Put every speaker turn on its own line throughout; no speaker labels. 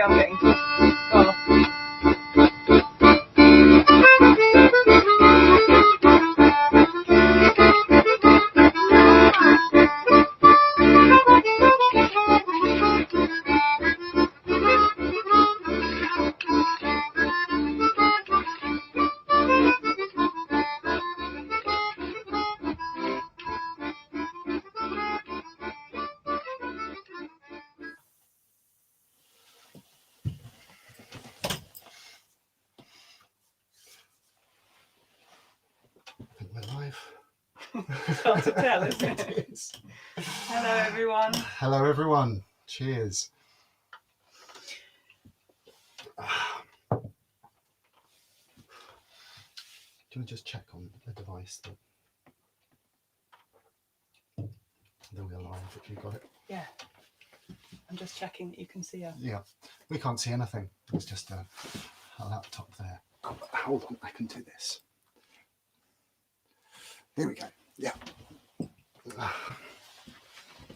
I'm getting to. Oh.
We're live.
It's hard to tell, isn't it?
It is.
Hello, everyone.
Hello, everyone. Cheers. Do you want to just check on the device that we're live, if you got it?
Yeah. I'm just checking that you can see us.
Yeah. We can't see anything. It's just a laptop there. Oh, hold on, I can do this. Here we go. Yeah.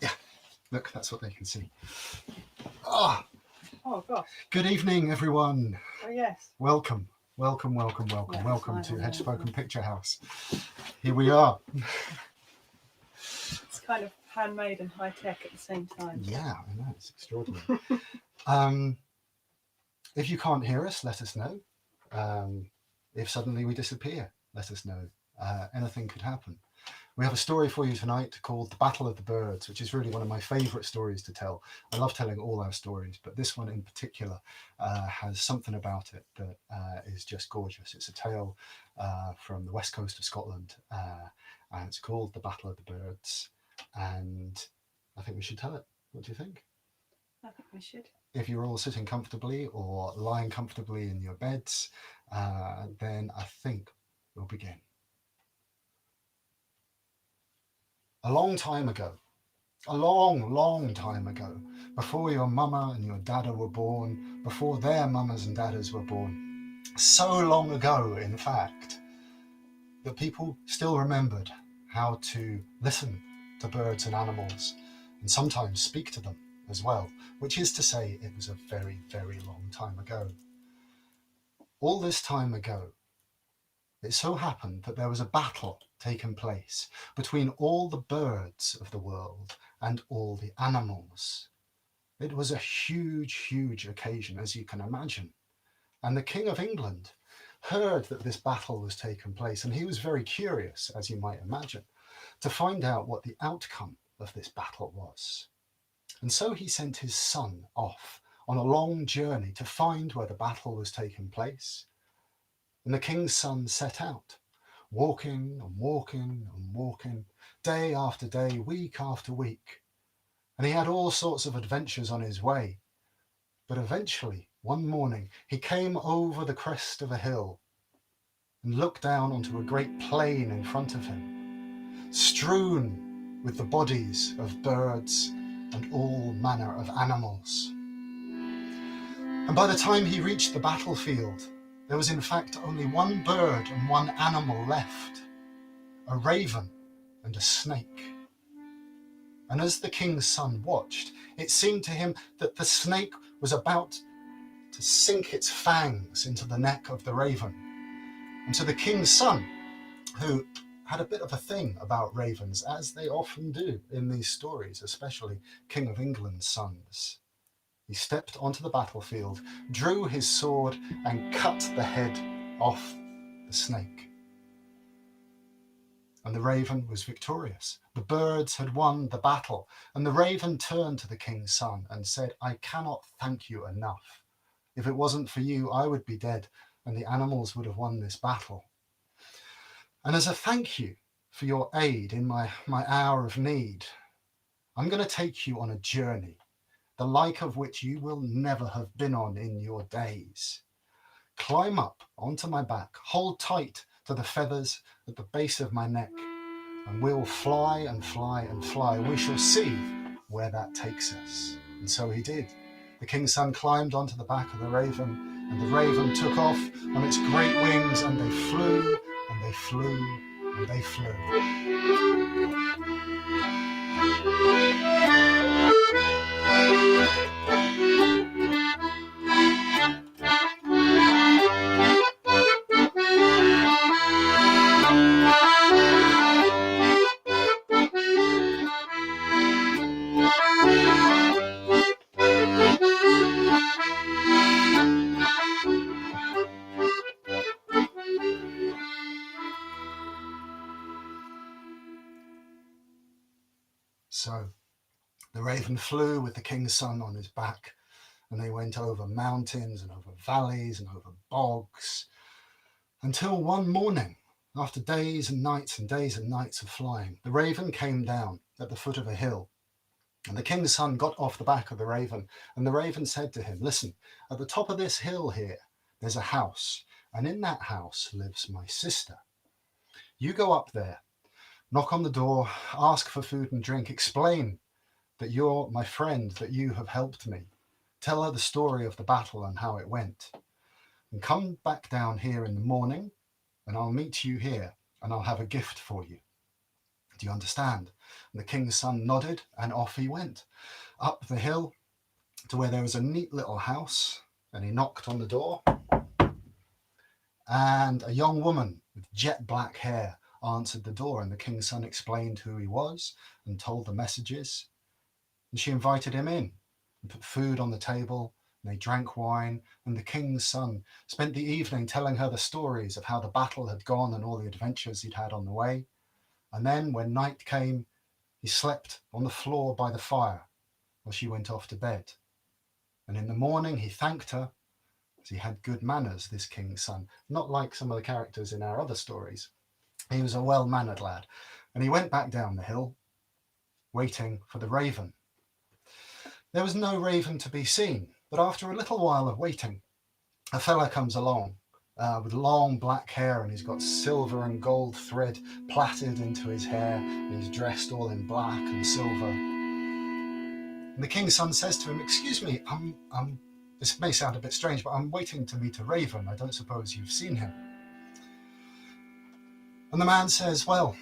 Yeah. Look, that's what they can see. Oh,
gosh.
good evening, everyone.
Oh, yes.
Welcome. Welcome
Yeah,
to
fine,
Hedgespoken
yeah.
Picturehouse. Here we are.
It's kind of handmade and high-tech at the same time.
Yeah, I know, it's extraordinary. If you can't hear us, let us know. If suddenly we disappear, let us know. Anything could happen. We have a story for you tonight called The Battle of the Birds, which is really one of my favourite stories to tell. I love telling all our stories, but this one in particular has something about it that is just gorgeous. It's a tale from the west coast of Scotland, and it's called The Battle of the Birds. And I think we should tell it. What do you think?
I think we should.
If you're all sitting comfortably or lying comfortably in your beds, then I think we'll begin. A long time ago, a long time ago, before your mama and your dada were born, before their mamas and dadas were born, so long ago, in fact, that people still remembered how to listen to birds and animals and sometimes speak to them as well, which is to say it was a very, very long time ago. All this time ago, it so happened that there was a battle taking place between all the birds of the world and all the animals. It was a huge, huge occasion, as you can imagine. And the King of England heard that this battle was taking place, and he was very curious, as you might imagine, to find out what the outcome of this battle was. And so he sent his son off on a long journey to find where the battle was taking place. And the king's son set out, walking and walking and walking, day after day, week after week. And he had all sorts of adventures on his way. But eventually, one morning, he came over the crest of a hill and looked down onto a great plain in front of him, strewn with the bodies of birds and all manner of animals. And by the time he reached the battlefield, there was in fact only one bird and one animal left, a raven and a snake. And as the king's son watched, it seemed to him that the snake was about to sink its fangs into the neck of the raven. And so the king's son, who had a bit of a thing about ravens, as they often do in these stories, especially King of England's sons, he stepped onto the battlefield, drew his sword and cut the head off the snake. And the raven was victorious. The birds had won the battle, and the raven turned to the king's son and said, "I cannot thank you enough. If it wasn't for you, I would be dead, and the animals would have won this battle. And as a thank you for your aid in my hour of need, I'm going to take you on a journey, the like of which you will never have been on in your days. Climb up onto my back, hold tight to the feathers at the base of my neck, and we'll fly and fly and fly. We shall see where that takes us." And so he did. The king's son climbed onto the back of the raven, and the raven took off on its great wings, and they flew and they flew and they flew. The raven flew with the king's son on his back, and they went over mountains and over valleys and over bogs, until one morning, after days and nights and days and nights of flying, the raven came down at the foot of a hill. And the king's son got off the back of the raven, and the raven said to him, listen, at the top of this hill here, there's a house, and in that house lives my sister. You go up there, knock on the door, ask for food and drink, explain that you're my friend, that you have helped me. Tell her the story of the battle and how it went. And come back down here in the morning, and I'll meet you here, and I'll have a gift for you. Do you understand? And the king's son nodded, and off he went, up the hill to where there was a neat little house, and he knocked on the door, and a young woman with jet black hair answered the door, and the king's son explained who he was and told the messages, and she invited him in and put food on the table, and they drank wine, and the king's son spent the evening telling her the stories of how the battle had gone and all the adventures he'd had on the way. And then when night came, he slept on the floor by the fire while she went off to bed. And in the morning he thanked her, as he had good manners, this king's son, not like some of the characters in our other stories. He was a well-mannered lad. And he went back down the hill, waiting for the raven. There was no raven to be seen, but after a little while of waiting, a fella comes along with long black hair, and he's got silver and gold thread plaited into his hair, and he's dressed all in black and silver. And the king's son says to him, excuse me, this may sound a bit strange, but I'm waiting to meet a raven. I don't suppose you've seen him. And the man says, well,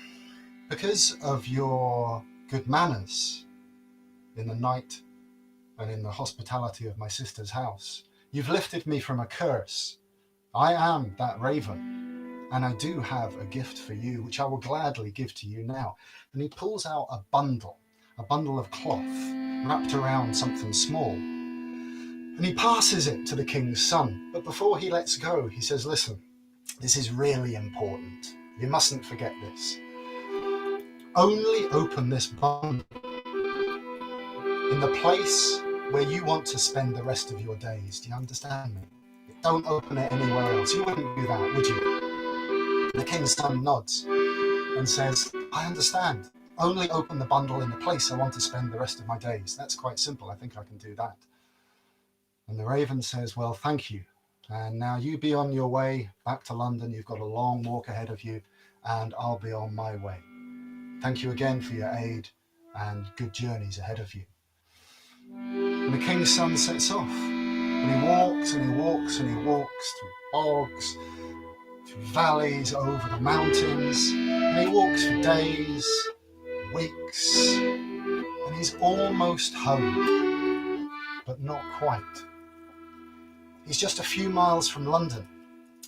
because of your good manners in the night and in the hospitality of my sister's house, you've lifted me from a curse. I am that raven, and I do have a gift for you, which I will gladly give to you now. And he pulls out a bundle of cloth wrapped around something small, and he passes it to the king's son. But before he lets go, he says, listen, this is really important. You mustn't forget this. Only open this bundle in the place where you want to spend the rest of your days. Do you understand me? Don't open it anywhere else. You wouldn't do that, would you? The king's son nods and says, I understand. Only open the bundle in the place I want to spend the rest of my days. That's quite simple. I think I can do that. And the raven says, well, thank you. And now you be on your way back to London. You've got a long walk ahead of you, and I'll be on my way. Thank you again for your aid, and good journeys ahead of you. And the king's son sets off. And he walks and he walks and he walks through bogs, through valleys, over the mountains. And he walks for days, weeks, and he's almost home, but not quite. He's just a few miles from London,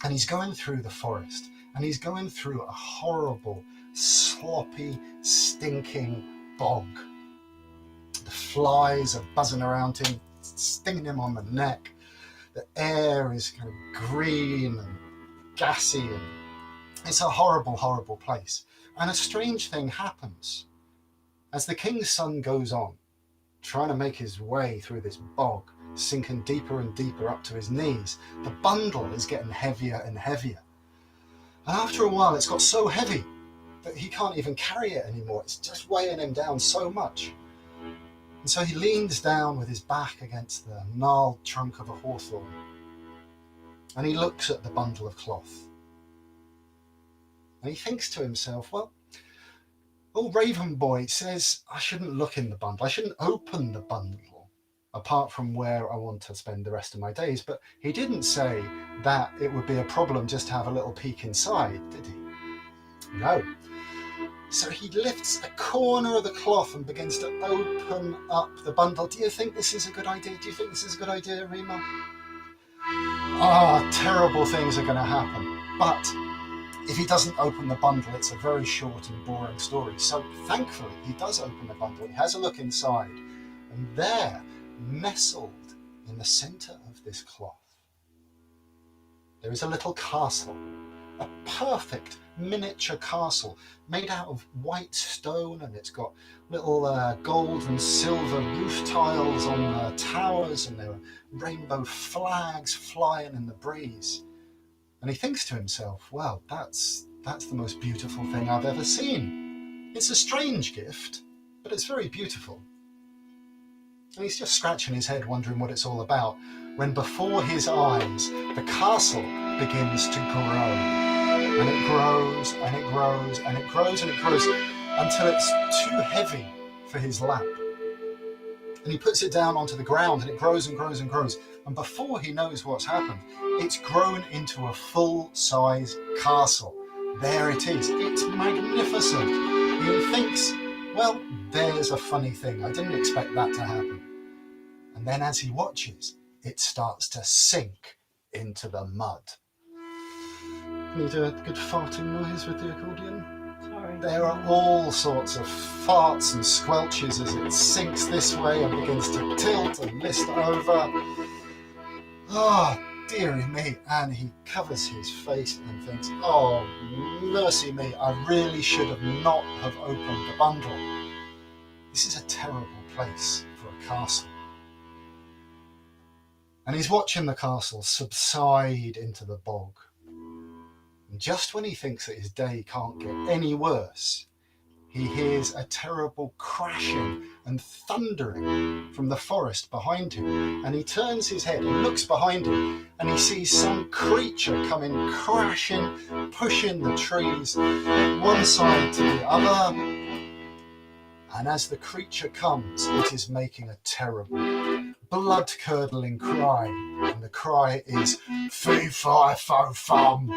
and he's going through the forest, and he's going through a horrible, sloppy, stinking bog. The flies are buzzing around him, stinging him on the neck. The air is kind of green and gassy, and it's a horrible, horrible place. And a strange thing happens. As the king's son goes on, trying to make his way through this bog, sinking deeper and deeper up to his knees, the bundle is getting heavier and heavier. And after a while, it's got so heavy that he can't even carry it anymore. It's just weighing him down so much. And so he leans down with his back against the gnarled trunk of a hawthorn, and he looks at the bundle of cloth. And he thinks to himself, well, old Raven Boy says I shouldn't look in the bundle. I shouldn't open the bundle, apart from where I want to spend the rest of my days. But he didn't say that it would be a problem just to have a little peek inside, did he? No. So he lifts a corner of the cloth and begins to open up the bundle. Do you think this is a good idea? Do you think this is a good idea, Rima? Terrible things are going to happen. But if he doesn't open the bundle, it's a very short and boring story. So thankfully, he does open the bundle. He has a look inside. And there, nestled in the center of this cloth, there is a little castle a perfect miniature castle made out of white stone, and it's got little gold and silver roof tiles on the towers, and there are rainbow flags flying in the breeze. And he thinks to himself, well, that's the most beautiful thing I've ever seen. It's a strange gift, but it's very beautiful. And he's just scratching his head wondering what it's all about, when before his eyes the castle begins to grow. And it grows and it grows and it grows and it grows until it's too heavy for his lap. And he puts it down onto the ground, and it grows and grows and grows. And before he knows what's happened, it's grown into a full-size castle. There it is. It's magnificent. He thinks, well, there's a funny thing. I didn't expect that to happen. And then as he watches, it starts to sink into the mud. Can you do a good farting noise with the accordion?
Sorry.
There are all sorts of farts and squelches as it sinks this way and begins to tilt and list over. Oh, dearie me. And he covers his face and thinks, oh, mercy me, I really should have not have opened the bundle. This is a terrible place for a castle. And he's watching the castle subside into the bog. And just when he thinks that his day can't get any worse, he hears a terrible crashing and thundering from the forest behind him. And he turns his head and looks behind him, and he sees some creature coming crashing, pushing the trees one side to the other. And as the creature comes, it is making a terrible, blood-curdling cry. And the cry is, fee-fi-fo-fum,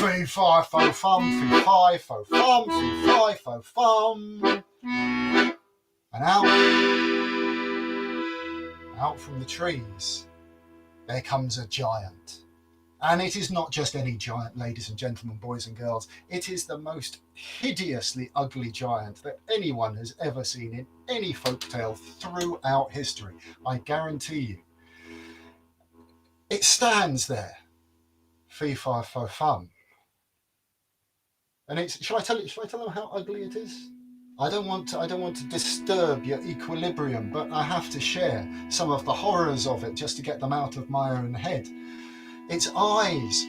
fee-fi-fo-fum, fee-fi-fo-fum, fee-fi-fo-fum. And out from the trees, there comes a giant. And it is not just any giant, ladies and gentlemen, boys and girls. It is the most hideously ugly giant that anyone has ever seen in any folktale throughout history. I guarantee you. It stands there, fee-fi-fo-fum. And it's, shall I tell them how ugly it is? I don't want to disturb your equilibrium, but I have to share some of the horrors of it just to get them out of my own head. Its eyes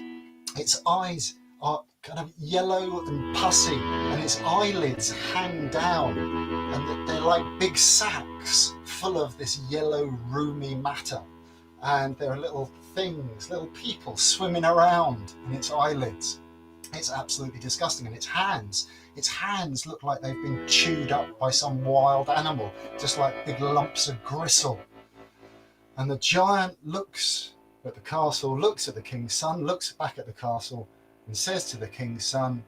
are kind of yellow and pussy, and its eyelids hang down, and they're like big sacks full of this yellow roomy matter. And there are little things, little people swimming around in its eyelids. It's absolutely disgusting. And its hands look like they've been chewed up by some wild animal, just like big lumps of gristle. And the giant looks at the castle, looks at the king's son, looks back at the castle, and says to the king's son,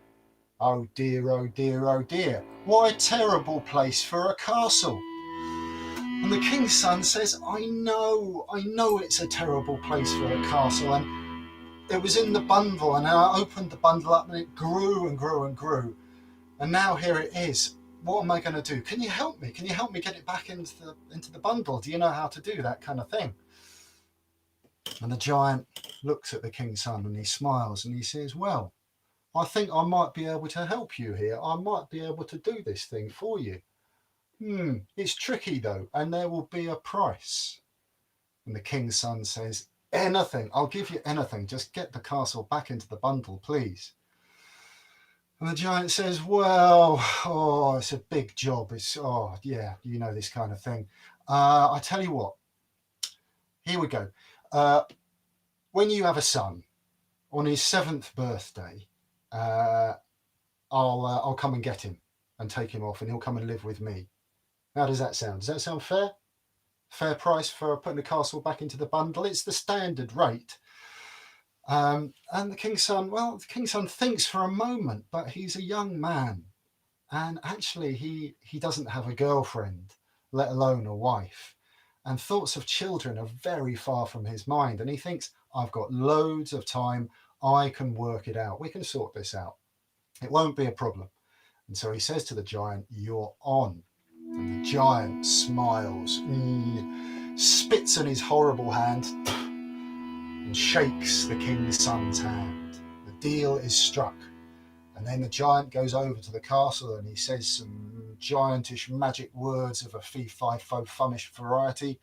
oh dear, oh dear, oh dear, what a terrible place for a castle. And the king's son says, I know it's a terrible place for a castle, and it was in the bundle, and I opened the bundle up, and it grew and grew and grew, and now here it is. What am I going to do? Can you help me? Can you help me get it back into the bundle? Do you know how to do that kind of thing? And the giant looks at the king's son, and he smiles, and he says, well, I think I might be able to help you here. I might be able to do this thing for you. It's tricky though, and there will be a price. And the king's son says, anything, I'll give you anything. Just get the castle back into the bundle, please. And the giant says, well, it's a big job. Yeah, you know, this kind of thing. I tell you what, here we go. When you have a son, on his 7th birthday, I'll come and get him and take him off, and he'll come and live with me. How does that sound? Does that sound fair? Fair price for putting the castle back into the bundle? It's the standard rate. And the king's son thinks for a moment, but he's a young man. And actually, he doesn't have a girlfriend, let alone a wife. And thoughts of children are very far from his mind. And he thinks, I've got loads of time. I can work it out. We can sort this out. It won't be a problem. And so he says to the giant, you're on. And the giant smiles, spits in his horrible hand, and shakes the king's son's hand. The deal is struck. And then the giant goes over to the castle and he says some giantish magic words of a fee-fi-fo-fummish variety,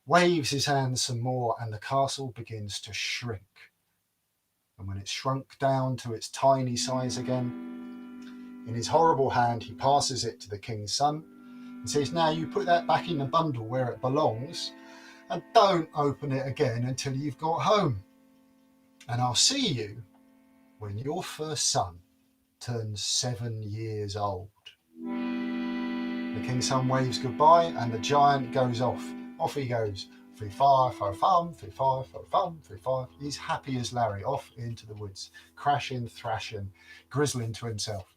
waves his hands some more, and the castle begins to shrink. And when it's shrunk down to its tiny size again, in his horrible hand he passes it to the king's son and says, now you put that back in the bundle where it belongs and don't open it again until you've got home. And I'll see you when your first son turns 7 years old. The king's son waves goodbye and the giant goes off. Off he goes. Fee-fi-fo-fum, fee-fi-fo-fum, fee-fi. He's happy as Larry, off into the woods, crashing, thrashing, grizzling to himself.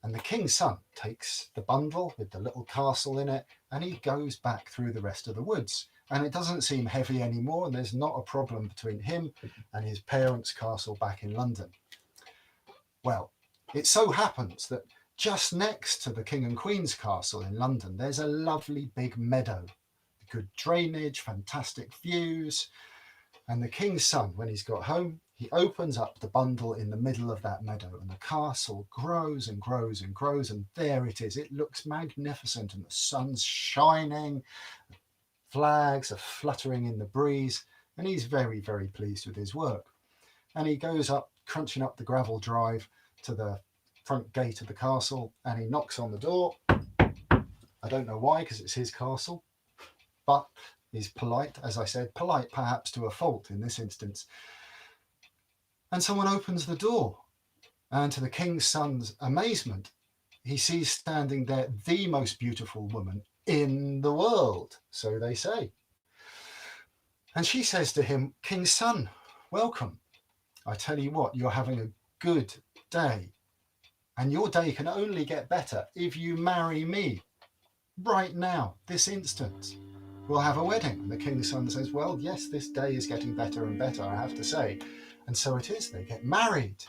And the king's son takes the bundle with the little castle in it and he goes back through the rest of the woods. And it doesn't seem heavy anymore, and there's not a problem between him and his parents' castle back in London. Well, it so happens that just next to the King and Queen's castle in London, there's a lovely big meadow, good drainage, fantastic views. And the king's son, when he's got home, he opens up the bundle in the middle of that meadow and the castle grows and grows and grows. And there it is. It looks magnificent and the sun's shining, flags are fluttering in the breeze. And he's very, very pleased with his work. And he goes up, crunching up the gravel drive to the front gate of the castle, and he knocks on the door. I don't know why, because it's his castle, but he's polite, as I said, polite perhaps to a fault in this instance. And someone opens the door, and to the king's son's amazement, he sees standing there the most beautiful woman in the world, so they say. And she says to him, king's son, welcome. I tell you what, you're having a good day. And your day can only get better if you marry me right now, this instant. We'll have a wedding. And the king's son says, well, yes, this day is getting better and better, I have to say. And so it is. They get married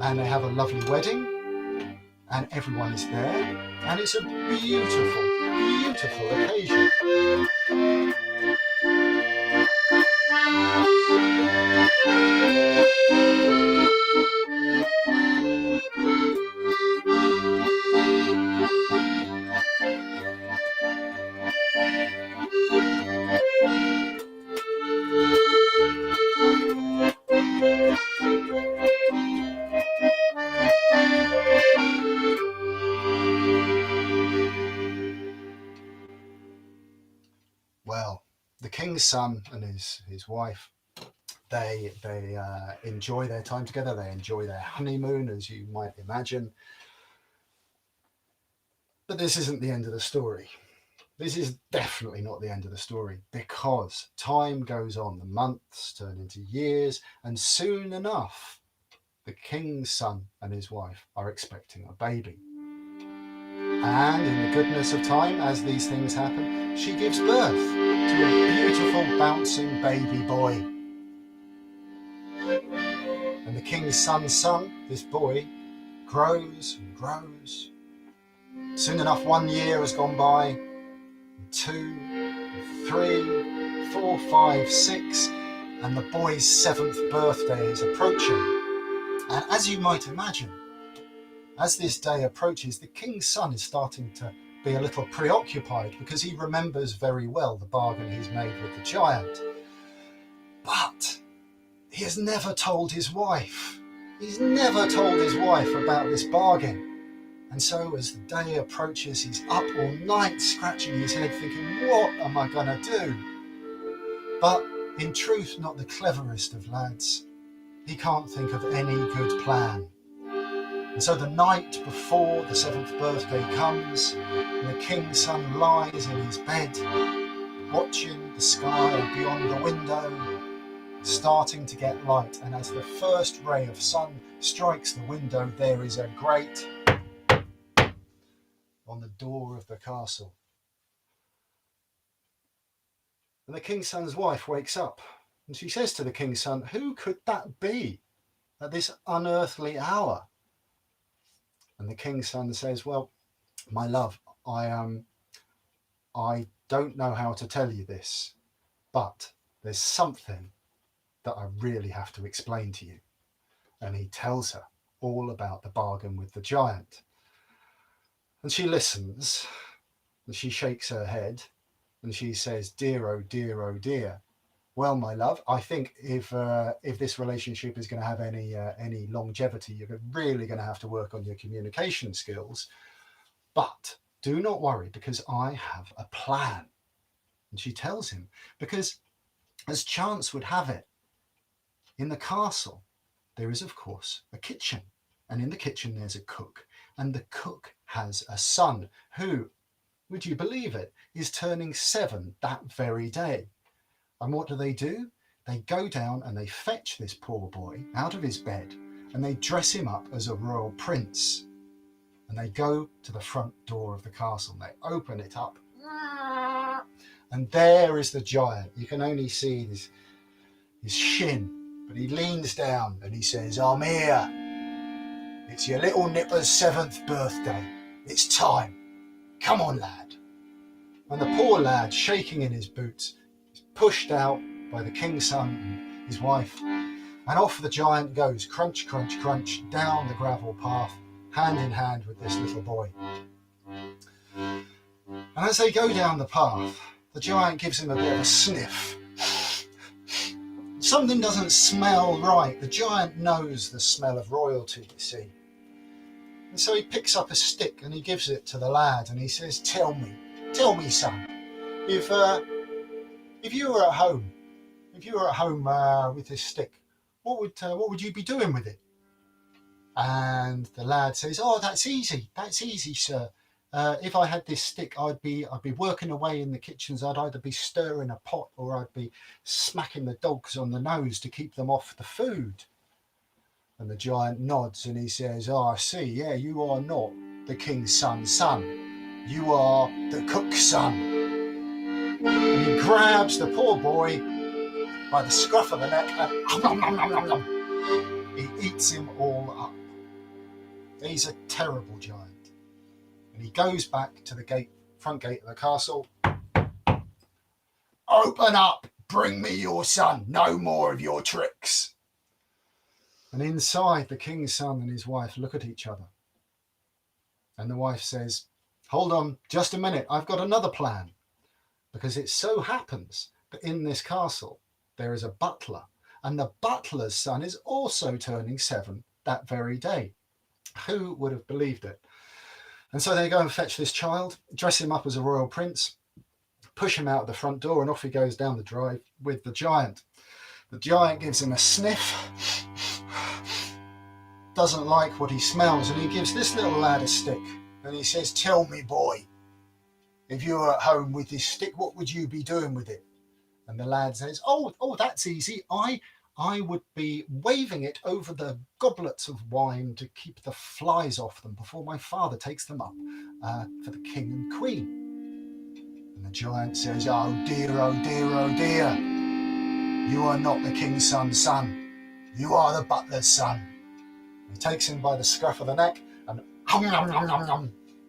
and they have a lovely wedding and everyone is there. And it's a beautiful, beautiful occasion. Well, the king's son and his wife, they enjoy their time together. They enjoy their honeymoon, as you might imagine. But this isn't the end of the story. This is definitely not the end of the story, because time goes on. The months turn into years, and soon enough, the king's son and his wife are expecting a baby. And in the goodness of time, as these things happen, she gives birth to a beautiful bouncing baby boy. And the king's son's son, this boy, grows and grows. Soon enough, 1 year has gone by, and 2, and 3, 4, 5, 6, and the boy's 7th birthday is approaching. And as you might imagine, as this day approaches, the king's son is starting to be a little preoccupied because he remembers very well the bargain he's made with the giant. But he has never told his wife. He's never told his wife about this bargain. And so as the day approaches, he's up all night scratching his head thinking, what am I going to do? But in truth, not the cleverest of lads. He can't think of any good plan. And so the night before the 7th birthday comes, and the king's son lies in his bed, watching the sky beyond the window, starting to get light. And as the first ray of sun strikes the window, there is a great on the door of the castle. And the king's son's wife wakes up, and she says to the king's son, who could that be at this unearthly hour? And the king's son says, well, my love, I don't know how to tell you this, but there's something that I really have to explain to you. and he tells her all about the bargain with the giant. And she listens, and she shakes her head, and she says, "Dear, oh dear, oh dear. Well, my love, I think if this relationship is going to have any longevity, you're really going to have to work on your communication skills. But do not worry, because I have a plan." And she tells him, because as chance would have it, in the castle there is, of course, a kitchen, and in the kitchen there's a cook, and the cook has a son who, would you believe it, is turning 7 that very day. And what do? They go down and they fetch this poor boy out of his bed, and they dress him up as a royal prince. And they go to the front door of the castle, and they open it up, and there is the giant. You can only see his shin, but he leans down and he says, "I'm here. It's your little nipper's 7th birthday. It's time. Come on, lad." And the poor lad, shaking in his boots, is pushed out by the king's son and his wife, and off the giant goes, crunch, crunch, crunch, down the gravel path, hand in hand with this little boy. And as they go down the path, the giant gives him a bit of a sniff. Something doesn't smell right. The giant knows the smell of royalty, you see. And so he picks up a stick and he gives it to the lad, and he says, tell me, son, if you were at home, with this stick, what would you be doing with it?" And the lad says, "Oh, that's easy, sir. If I had this stick, I'd be working away in the kitchens. I'd either be stirring a pot, or I'd be smacking the dogs on the nose to keep them off the food." And the giant nods and he says, "Oh, I see. Yeah, you are not the king's son. You are the cook's son." And he grabs the poor boy by the scruff of the neck and he eats him all up. He's a terrible giant. And he goes back to the front gate of the castle. "Open up, bring me your son, no more of your tricks." And inside, the king's son and his wife look at each other. And the wife says, "Hold on just a minute, I've got another plan." Because it so happens that in this castle there is a butler, and the butler's son is also turning 7 that very day. Who would have believed it? And so they go and fetch this child, dress him up as a royal prince, push him out the front door, and off he goes down the drive with the giant. The giant gives him a sniff, doesn't like what he smells, and he gives this little lad a stick, and he says, "Tell me, boy, if you were at home with this stick, what would you be doing with it?" And the lad says, oh, that's easy. I would be waving it over the goblets of wine to keep the flies off them before my father takes them up for the king and queen." And the giant says, "Oh dear, oh dear, oh dear. You are not the king's son. You are the butler's son." He takes him by the scruff of the neck and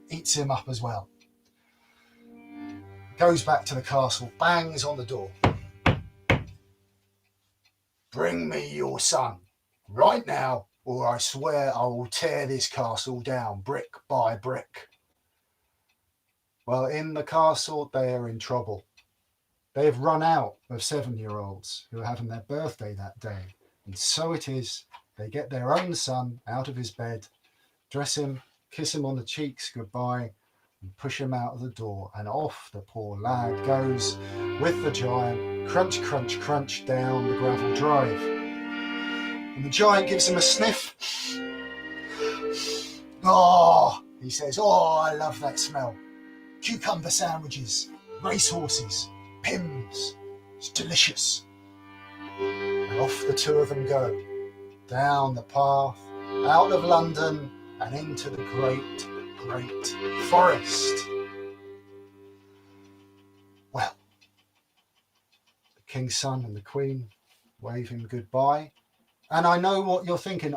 eats him up as well. Goes back to the castle, bangs on the door. "Bring me your son right now, or I swear I will tear this castle down brick by brick." Well, in the castle, they are in trouble. They have run out of 7-year-olds who are having their birthday that day. And so it is, they get their own son out of his bed, dress him, kiss him on the cheeks goodbye, and push him out of the door, and off the poor lad goes with the giant, crunch, crunch, crunch, down the gravel drive. And the giant gives him a sniff. "Oh," he says, "oh, I love that smell. Cucumber sandwiches, racehorses, Pimm's. It's delicious." And off the two of them go, down the path, out of London, and into the great forest. Well, the king's son and the queen wave him goodbye. And I know what you're thinking.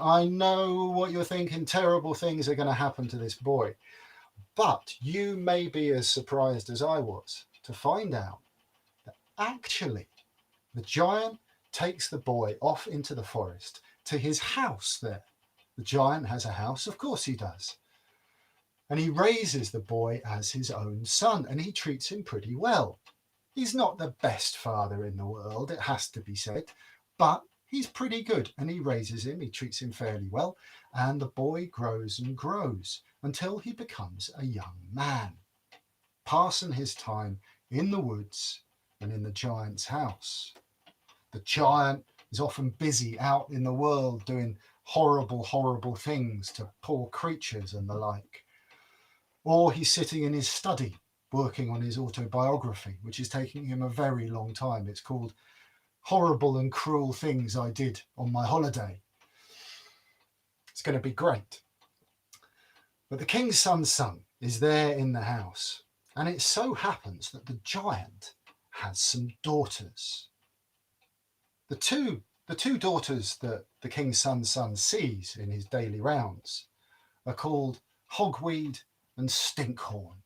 Terrible things are going to happen to this boy. But you may be as surprised as I was to find out that actually the giant takes the boy off into the forest, to his house there. The giant has a house, of course he does. And he raises the boy as his own son, and he treats him pretty well. He's not the best father in the world, it has to be said, but he's pretty good, and he raises him, he treats him fairly well, and the boy grows and grows until he becomes a young man, passing his time in the woods and in the giant's house. The giant is often busy out in the world doing horrible, horrible things to poor creatures and the like. Or he's sitting in his study working on his autobiography, which is taking him a very long time. It's called Horrible and Cruel Things I Did on My Holiday. It's going to be great. But the king's son's son is there in the house, and it so happens that the giant has some daughters. The two daughters that the king's son's son sees in his daily rounds are called Hogweed and Stinkhorn,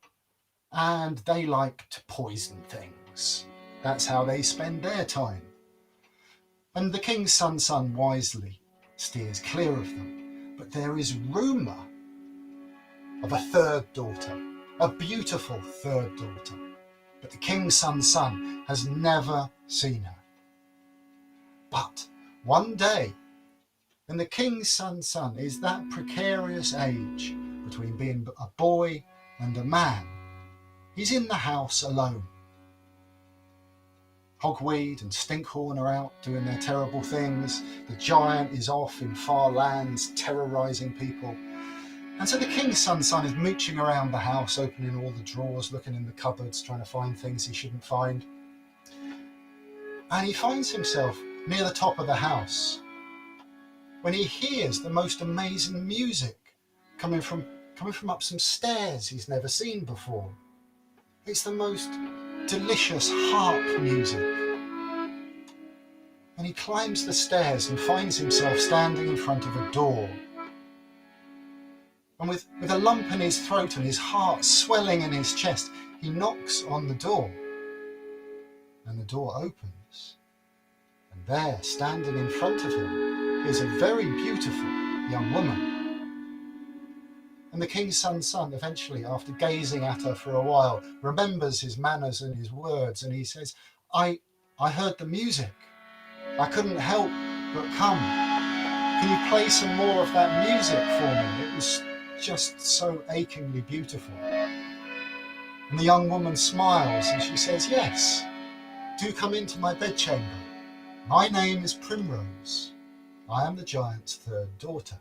and they like to poison things. That's how they spend their time. And the king's son's son wisely steers clear of them. But there is rumour of a third daughter, a beautiful third daughter. But the king's son's son has never seen her. But one day, and the king's son's son is that precarious age between being a boy and a man. He's in the house alone. Hogweed and Stinkhorn are out doing their terrible things. The giant is off in far lands terrorising people. And so the king's son's son is mooching around the house, opening all the drawers, looking in the cupboards, trying to find things he shouldn't find. And he finds himself near the top of the house when he hears the most amazing music coming from up some stairs he's never seen before. It's the most delicious harp music. And he climbs the stairs and finds himself standing in front of a door. And with a lump in his throat and his heart swelling in his chest, he knocks on the door. And the door opens. And there, standing in front of him, is a very beautiful young woman. And the king's son's son eventually, after gazing at her for a while, remembers his manners and his words, and he says, I heard the music. I couldn't help but come. Can you play some more of that music for me? It was just so achingly beautiful. And the young woman smiles and she says, yes, do come into my bedchamber. My name is Primrose. I am the giant's third daughter.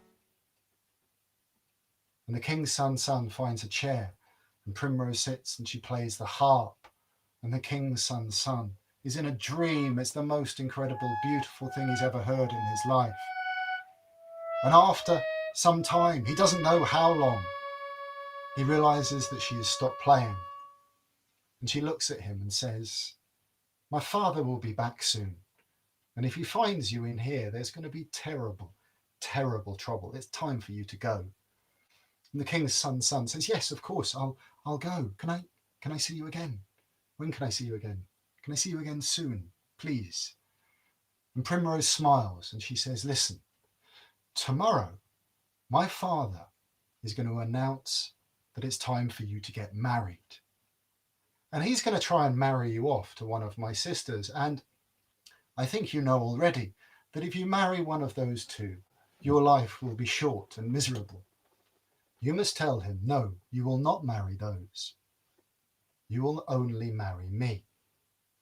And the king's son's son finds a chair, and Primrose sits and she plays the harp. And the king's son's son is in a dream. It's the most incredible, beautiful thing he's ever heard in his life. And after some time, he doesn't know how long, he realizes that she has stopped playing. And she looks at him and says, my father will be back soon. And if he finds you in here, there's going to be terrible, terrible trouble. It's time for you to go. And the king's son's son says, yes, of course, I'll go. Can I see you again? When can I see you again? Can I see you again soon, please? And Primrose smiles and she says, listen, tomorrow my father is going to announce that it's time for you to get married. And he's going to try and marry you off to one of my sisters. And I think you know already that if you marry one of those two, your life will be short and miserable. You must tell him, no, you will not marry those. You will only marry me.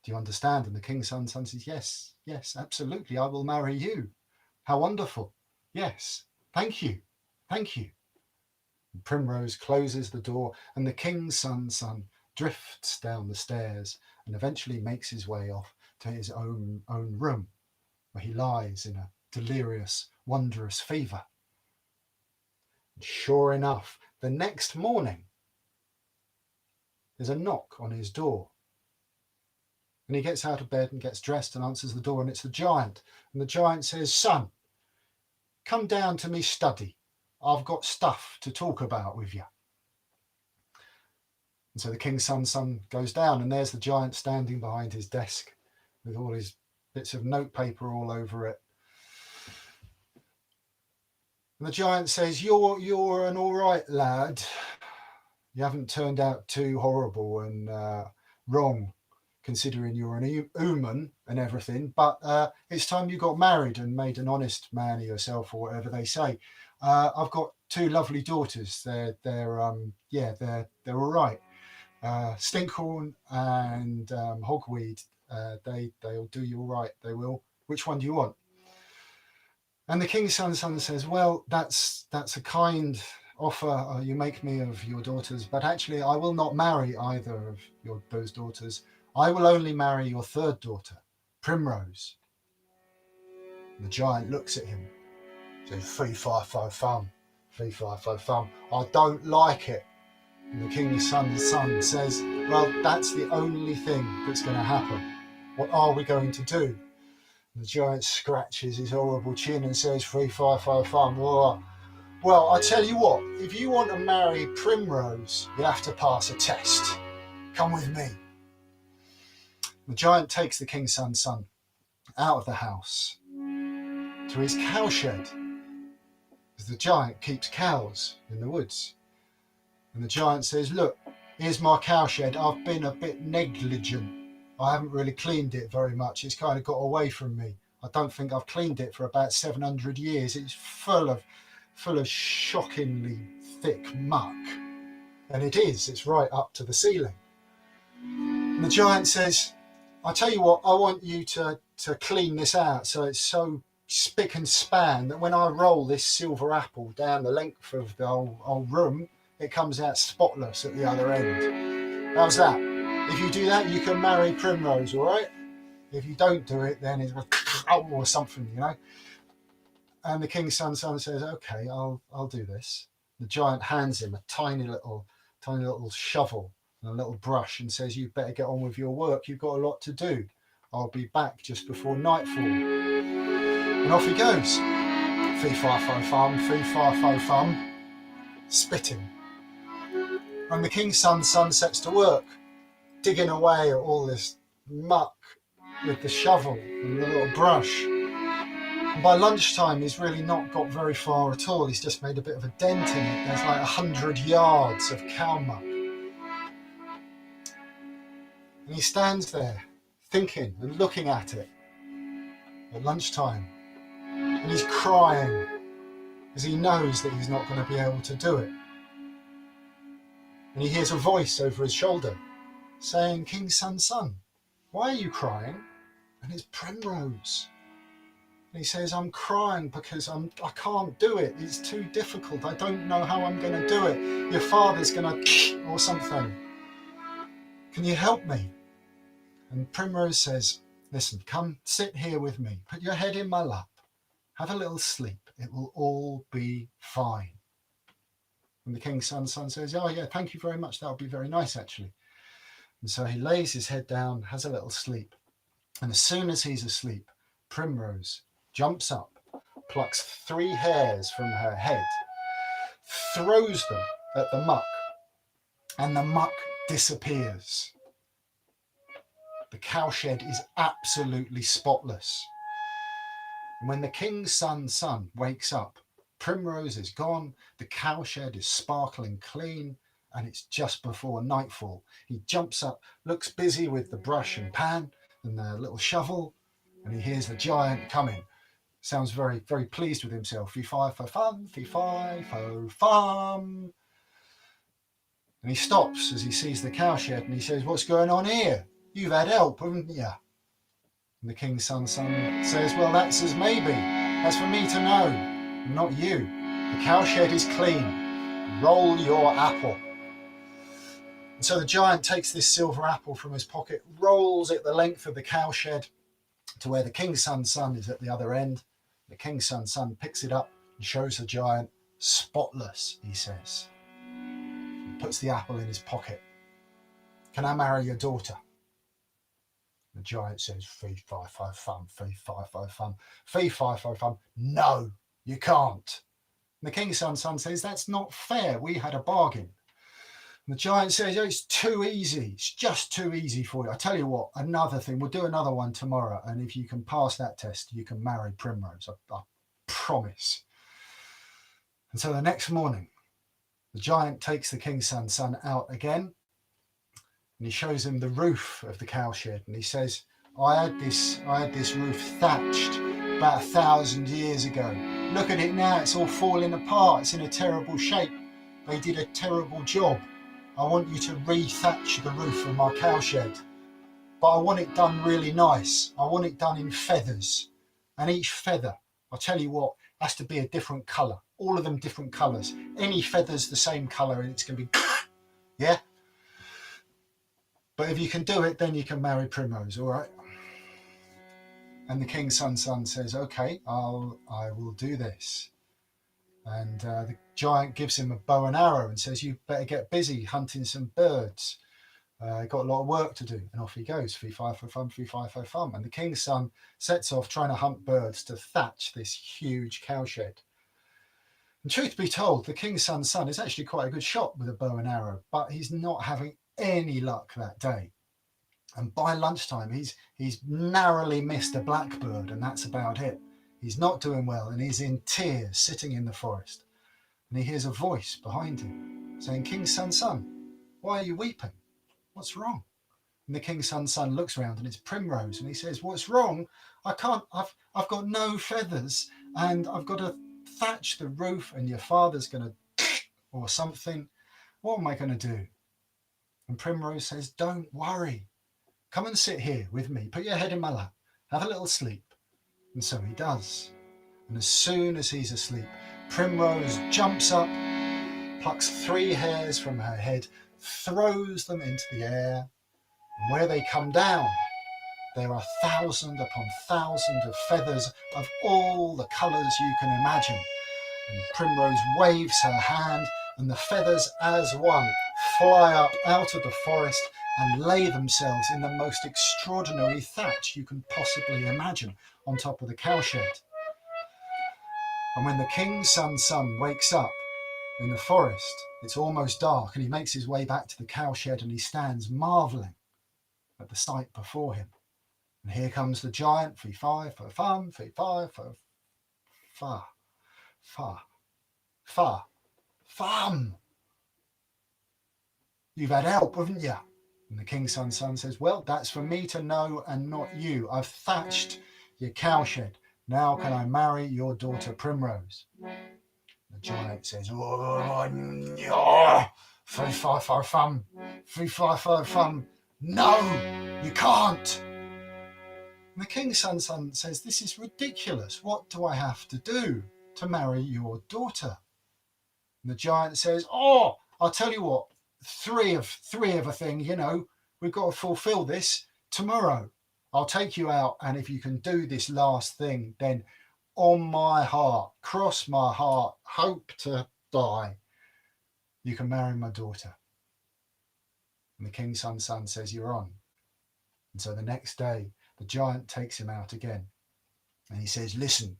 Do you understand? And the king's son says, yes, yes, absolutely, I will marry you. How wonderful. Yes, thank you, thank you. And Primrose closes the door and the king's son's son drifts down the stairs and eventually makes his way off to his own room, where he lies in a delirious, wondrous fever. And sure enough, the next morning, there's a knock on his door. And he gets out of bed and gets dressed and answers the door, and it's the giant. And the giant says, son, come down to me study. I've got stuff to talk about with you. And so the king's son's son goes down, and there's the giant standing behind his desk with all his bits of notepaper all over it. And the giant says, you're an all right lad. You haven't turned out too horrible and wrong, considering you're an human and everything. But it's time you got married and made an honest man of yourself, or whatever they say. I've got two lovely daughters. They're all right. Stinkhorn and Hogweed. They'll do you all right. They will. Which one do you want? And the king's son says, well, that's a kind offer you make me of your daughters, but actually I will not marry either of those daughters. I will only marry your third daughter, Primrose. And the giant looks at him, says, fee fi fo fum, fee fi fo fum. I don't like it. And the king's son says, well, that's the only thing that's going to happen. What are we going to do? The giant scratches his horrible chin and says, fee fi fo fum. Well, I tell you what, if you want to marry Primrose, you have to pass a test. Come with me. The giant takes the king's son out of the house to his cowshed, because the giant keeps cows in the woods. And the giant says, look, here's my cowshed. I've been a bit negligent. I haven't really cleaned it very much. It's kind of got away from me. I don't think I've cleaned it for about 700 years. It's full of shockingly thick muck. And it's right up to the ceiling. And the giant says, I tell you what, I want you to clean this out so it's so spick and span that when I roll this silver apple down the length of the whole room, it comes out spotless at the other end. How's that? If you do that, you can marry Primrose, all right? If you don't do it, then it's or something, you know. And the king's son says, okay, I'll do this. The giant hands him a tiny little shovel and a little brush and says, you better get on with your work. You've got a lot to do. I'll be back just before nightfall. And off he goes. Fee fi fo fum, fee fi fo fum, spitting. And the king's son sets to work, digging away at all this muck with the shovel and the little brush. And by lunchtime, he's really not got very far at all. He's just made a bit of a dent in it. There's like 100 yards of cow muck. And he stands there thinking and looking at it at lunchtime. And he's crying because he knows that he's not going to be able to do it. And he hears a voice over his shoulder saying, King's son, why are you crying? And it's Primrose. And he says, I'm crying because I can't do it. It's too difficult. I don't know how I'm going to do it. Your father's going to or something. Can you help me? And Primrose says, listen, come sit here with me. Put your head in my lap. Have a little sleep. It will all be fine. And the king's son says, oh yeah, thank you very much. That would be very nice, actually. And so he lays his head down, has a little sleep. And as soon as he's asleep, Primrose jumps up, plucks 3 hairs from her head, throws them at the muck, and the muck disappears. The cowshed is absolutely spotless. And when the king's son wakes up, Primrose is gone, the cowshed is sparkling clean, and it's just before nightfall. He jumps up, looks busy with the brush and pan and the little shovel, and he hears the giant coming. Sounds very, very pleased with himself. Fee fi fo fum, fee fi fo fum. And he stops as he sees the cowshed and he says, what's going on here? You've had help, haven't you? And the king's son says, well, that's as maybe. That's for me to know. Not you. The cowshed is clean. Roll your apple. And so the giant takes this silver apple from his pocket, rolls it the length of the cowshed to where the king's son is at the other end. The king's son picks it up and shows the giant, spotless, he says. He puts the apple in his pocket. Can I marry your daughter? The giant says, fee fi fo fum, fee fi fo fum, fee fi fo fum. No, you can't. And the king's son says, that's not fair. We had a bargain. And the giant says, oh, it's too easy. It's just too easy for you. I tell you what, another thing, we'll do another one tomorrow. And if you can pass that test, you can marry Primrose. I promise. And so the next morning, the giant takes the king's son out again, and he shows him the roof of the cowshed, and he says, I had this roof thatched about 1,000 years ago. Look at it now, it's all falling apart, it's in a terrible shape. They did a terrible job. I want you to re-thatch the roof of my cowshed. But I want it done really nice. I want it done in feathers. And each feather, I'll tell you what, has to be a different colour. All of them different colours. Any feather's the same colour and it's going to be, yeah? But if you can do it, then you can marry Primrose, all right? And the king's son says, okay, I will do this. And the giant gives him a bow and arrow and says, you better get busy hunting some birds. Got a lot of work to do. And off he goes, fee fi fo fum, fee fi fo fum. And the king's son sets off trying to hunt birds to thatch this huge cowshed. And truth be told, the king's son is actually quite a good shot with a bow and arrow, but he's not having any luck that day. And by lunchtime, he's narrowly missed a blackbird, and that's about it. He's not doing well, and he's in tears, sitting in the forest. And he hears a voice behind him saying, King's son, why are you weeping? What's wrong? And the king's son looks around, and it's Primrose, and he says, what's wrong? I've got no feathers, and I've got to thatch the roof, and your father's going to or something. What am I going to do? And Primrose says, don't worry. Come and sit here with me. Put your head in my lap. Have a little sleep. And so he does. And as soon as he's asleep, Primrose jumps up, plucks 3 hairs from her head, throws them into the air, and where they come down, there are 1,000 upon 1,000 of feathers of all the colours you can imagine. And Primrose waves her hand, and the feathers as one fly up out of the forest and lay themselves in the most extraordinary thatch you can possibly imagine on top of the cowshed. And when the king's son wakes up in the forest, it's almost dark, and he makes his way back to the cowshed, and he stands marvelling at the sight before him. And here comes the giant, fee fi fo fum, fee fi fo fa, fa, fa, fum. You've had help, haven't you? And the king's son says, well, that's for me to know and not you. I've thatched your cowshed. Now can I marry your daughter Primrose? The giant says, fee fi fo fum, fee fi fo fum. No, you can't. And the king's son says, this is ridiculous. What do I have to do to marry your daughter? And the giant says, oh, I'll tell you what, three of a thing, you know, we've got to fulfill this tomorrow. I'll take you out, and if you can do this last thing, then on my heart, cross my heart, hope to die, you can marry my daughter. And the king's son says, you're on. And so the next day, the giant takes him out again, and he says, listen,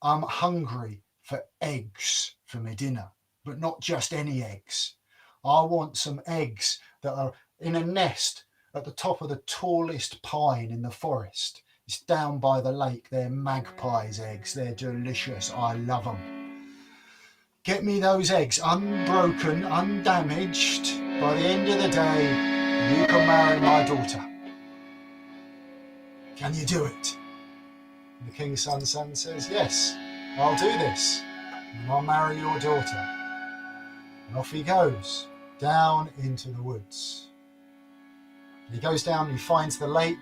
I'm hungry for eggs for my dinner, but not just any eggs. I want some eggs that are in a nest at the top of the tallest pine in the forest. It's down by the lake. They're magpies' eggs. They're delicious. I love them. Get me those eggs unbroken, undamaged. By the end of the day, you can marry my daughter. Can you do it? And the king's son says, yes, I'll do this. And I'll marry your daughter. And off he goes, down into the woods. And he goes down and he finds the lake,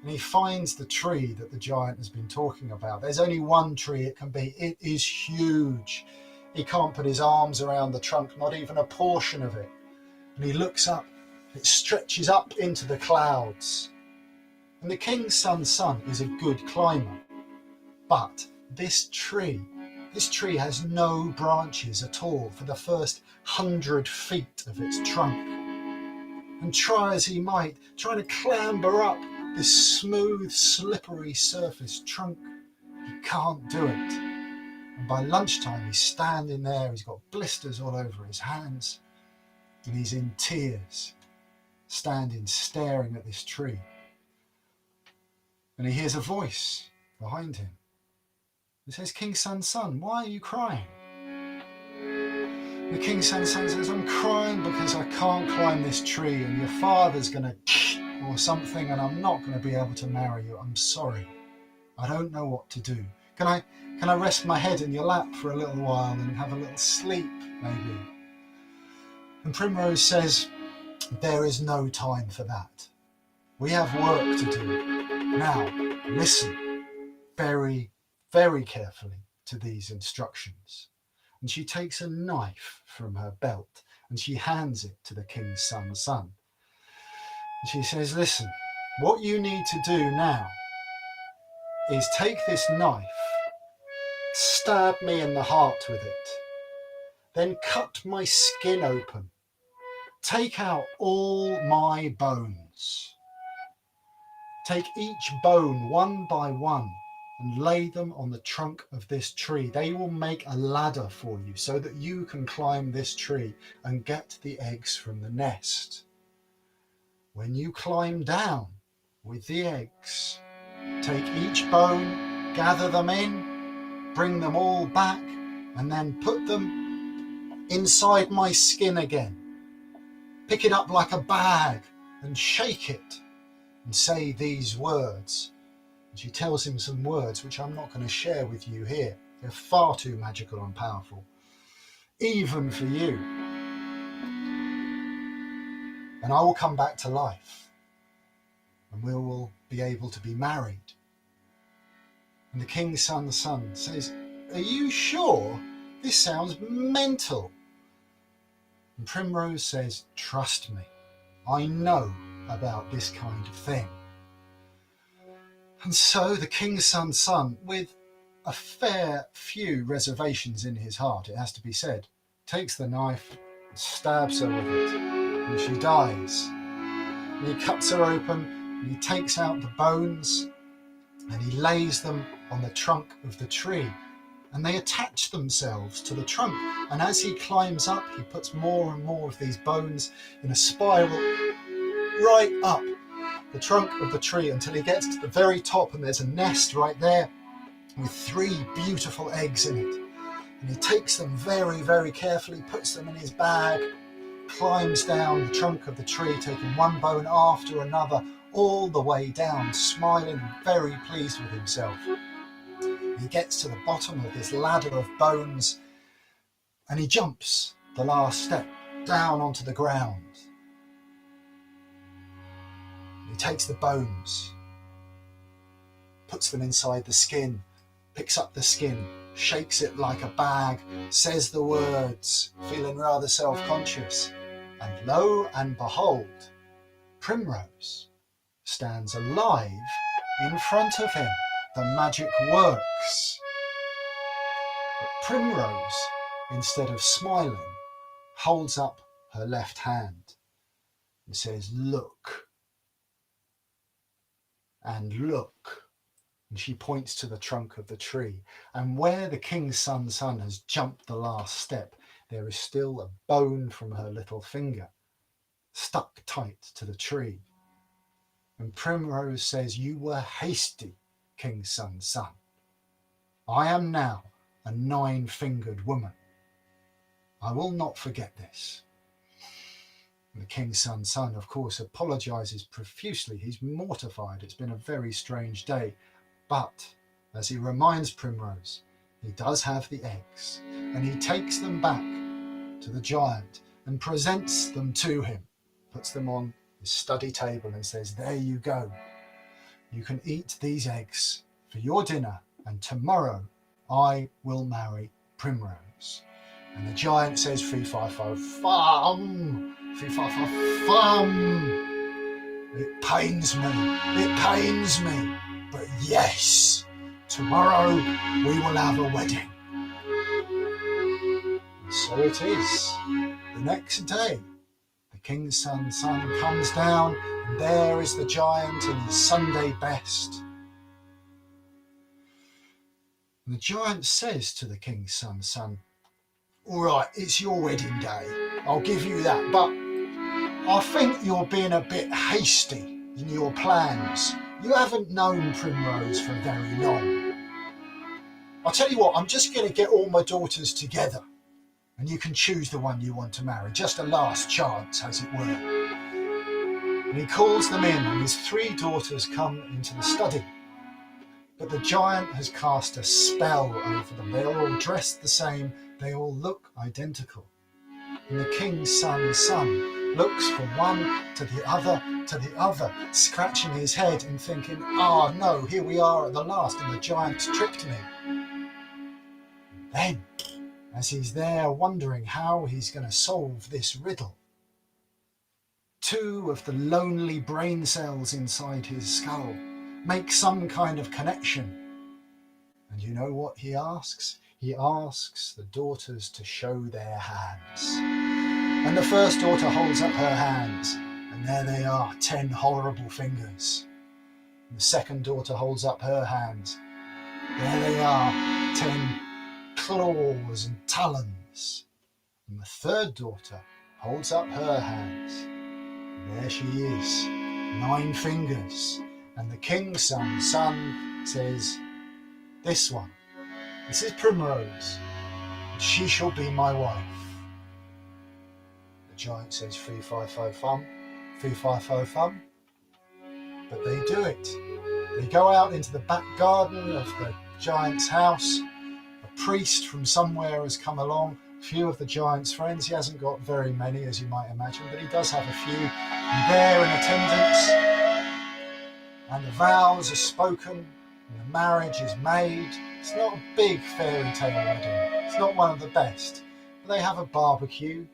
and he finds the tree that the giant has been talking about. There's only one tree it can be. It is huge. He can't put his arms around the trunk, not even a portion of it. And he looks up, it stretches up into the clouds. And the king's son is a good climber. But this tree has no branches at all for the first 100 feet of its trunk. And try as he might, trying to clamber up this smooth, slippery surface trunk, he can't do it. And by lunchtime, he's standing there, he's got blisters all over his hands, and he's in tears, standing, staring at this tree. And he hears a voice behind him. It says, King's son, why are you crying? The king's son says, I'm crying because I can't climb this tree and your father's going to or something and I'm not going to be able to marry you. I'm sorry. I don't know what to do. Can I rest my head in your lap for a little while and have a little sleep, maybe? And Primrose says, there is no time for that. We have work to do. Now, listen very, very carefully to these instructions. And she takes a knife from her belt and she hands it to the king's son. And she says, listen, what you need to do now is take this knife, stab me in the heart with it, then cut my skin open, take out all my bones. Take each bone one by one and lay them on the trunk of this tree. They will make a ladder for you so that you can climb this tree and get the eggs from the nest. When you climb down with the eggs, take each bone, gather them in, bring them all back, and then put them inside my skin again. Pick it up like a bag and shake it and say these words. And she tells him some words which I'm not going to share with you here. They're far too magical and powerful, even for you. And I will come back to life and we will be able to be married. And the king's son says, are you sure? This sounds mental. And Primrose says, trust me, I know about this kind of thing. And so the king's son, with a fair few reservations in his heart, it has to be said, takes the knife and stabs her with it, and she dies. And he cuts her open, and he takes out the bones, and he lays them on the trunk of the tree, and they attach themselves to the trunk. And as he climbs up, he puts more and more of these bones in a spiral right up the trunk of the tree until he gets to the very top, and there's a nest right there with 3 beautiful eggs in it. And he takes them very, very carefully, puts them in his bag, climbs down the trunk of the tree, taking one bone after another, all the way down, smiling and very pleased with himself. He gets to the bottom of this ladder of bones and he jumps the last step down onto the ground. He takes the bones, puts them inside the skin, picks up the skin, shakes it like a bag, says the words, feeling rather self-conscious, and lo and behold, Primrose stands alive in front of him. The magic works. But Primrose, instead of smiling, holds up her left hand and says, look. And look. And she points to the trunk of the tree. And where the king's son has jumped the last step, there is still a bone from her little finger stuck tight to the tree. And Primrose says, you were hasty, king's son. I am now a 9-fingered woman. I will not forget this. And the king's son, of course, apologizes profusely. He's mortified. It's been a very strange day. But as he reminds Primrose, he does have the eggs, and he takes them back to the giant and presents them to him, puts them on his study table and says, there you go. You can eat these eggs for your dinner, and tomorrow I will marry Primrose. And the giant says, fee fi fo fum, fee fi fo fum. It pains me, but yes, tomorrow we will have a wedding. And so it is. The next day, the king's son comes down, and there is the giant in his Sunday best. And the giant says to the king's son, all right, it's your wedding day, I'll give you that, but I think you're being a bit hasty in your plans. You haven't known Primrose for very long. I'll tell you what, I'm just going to get all my daughters together and you can choose the one you want to marry. Just a last chance, as it were. And he calls them in, and his 3 daughters come into the study. But the giant has cast a spell over them. They are all dressed the same. They all look identical. And the king's son looks from one to the other, scratching his head and thinking, "Ah, no, here we are at the last, and the giant's tricked me." Then, as he's there wondering how he's going to solve this riddle, 2 of the lonely brain cells inside his skull make some kind of connection. And you know what he asks? He asks the daughters to show their hands. And the first daughter holds up her hands, and there they are, 10 horrible fingers. And the second daughter holds up her hands. There they are, 10 claws and talons. And the third daughter holds up her hands. And there she is, 9 fingers. And the king's son says, "This one, this is Primrose, and she shall be my wife." The giant says, "Fee, fi, fo, fum, fee, fi, fo, fum." But they do it. They go out into the back garden of the giant's house. A priest from somewhere has come along. A few of the giant's friends. He hasn't got very many, as you might imagine, but he does have a few. And they're in attendance. And the vows are spoken, and the marriage is made. It's not a big fairy tale wedding. It's not one of the best. But they have a barbecue.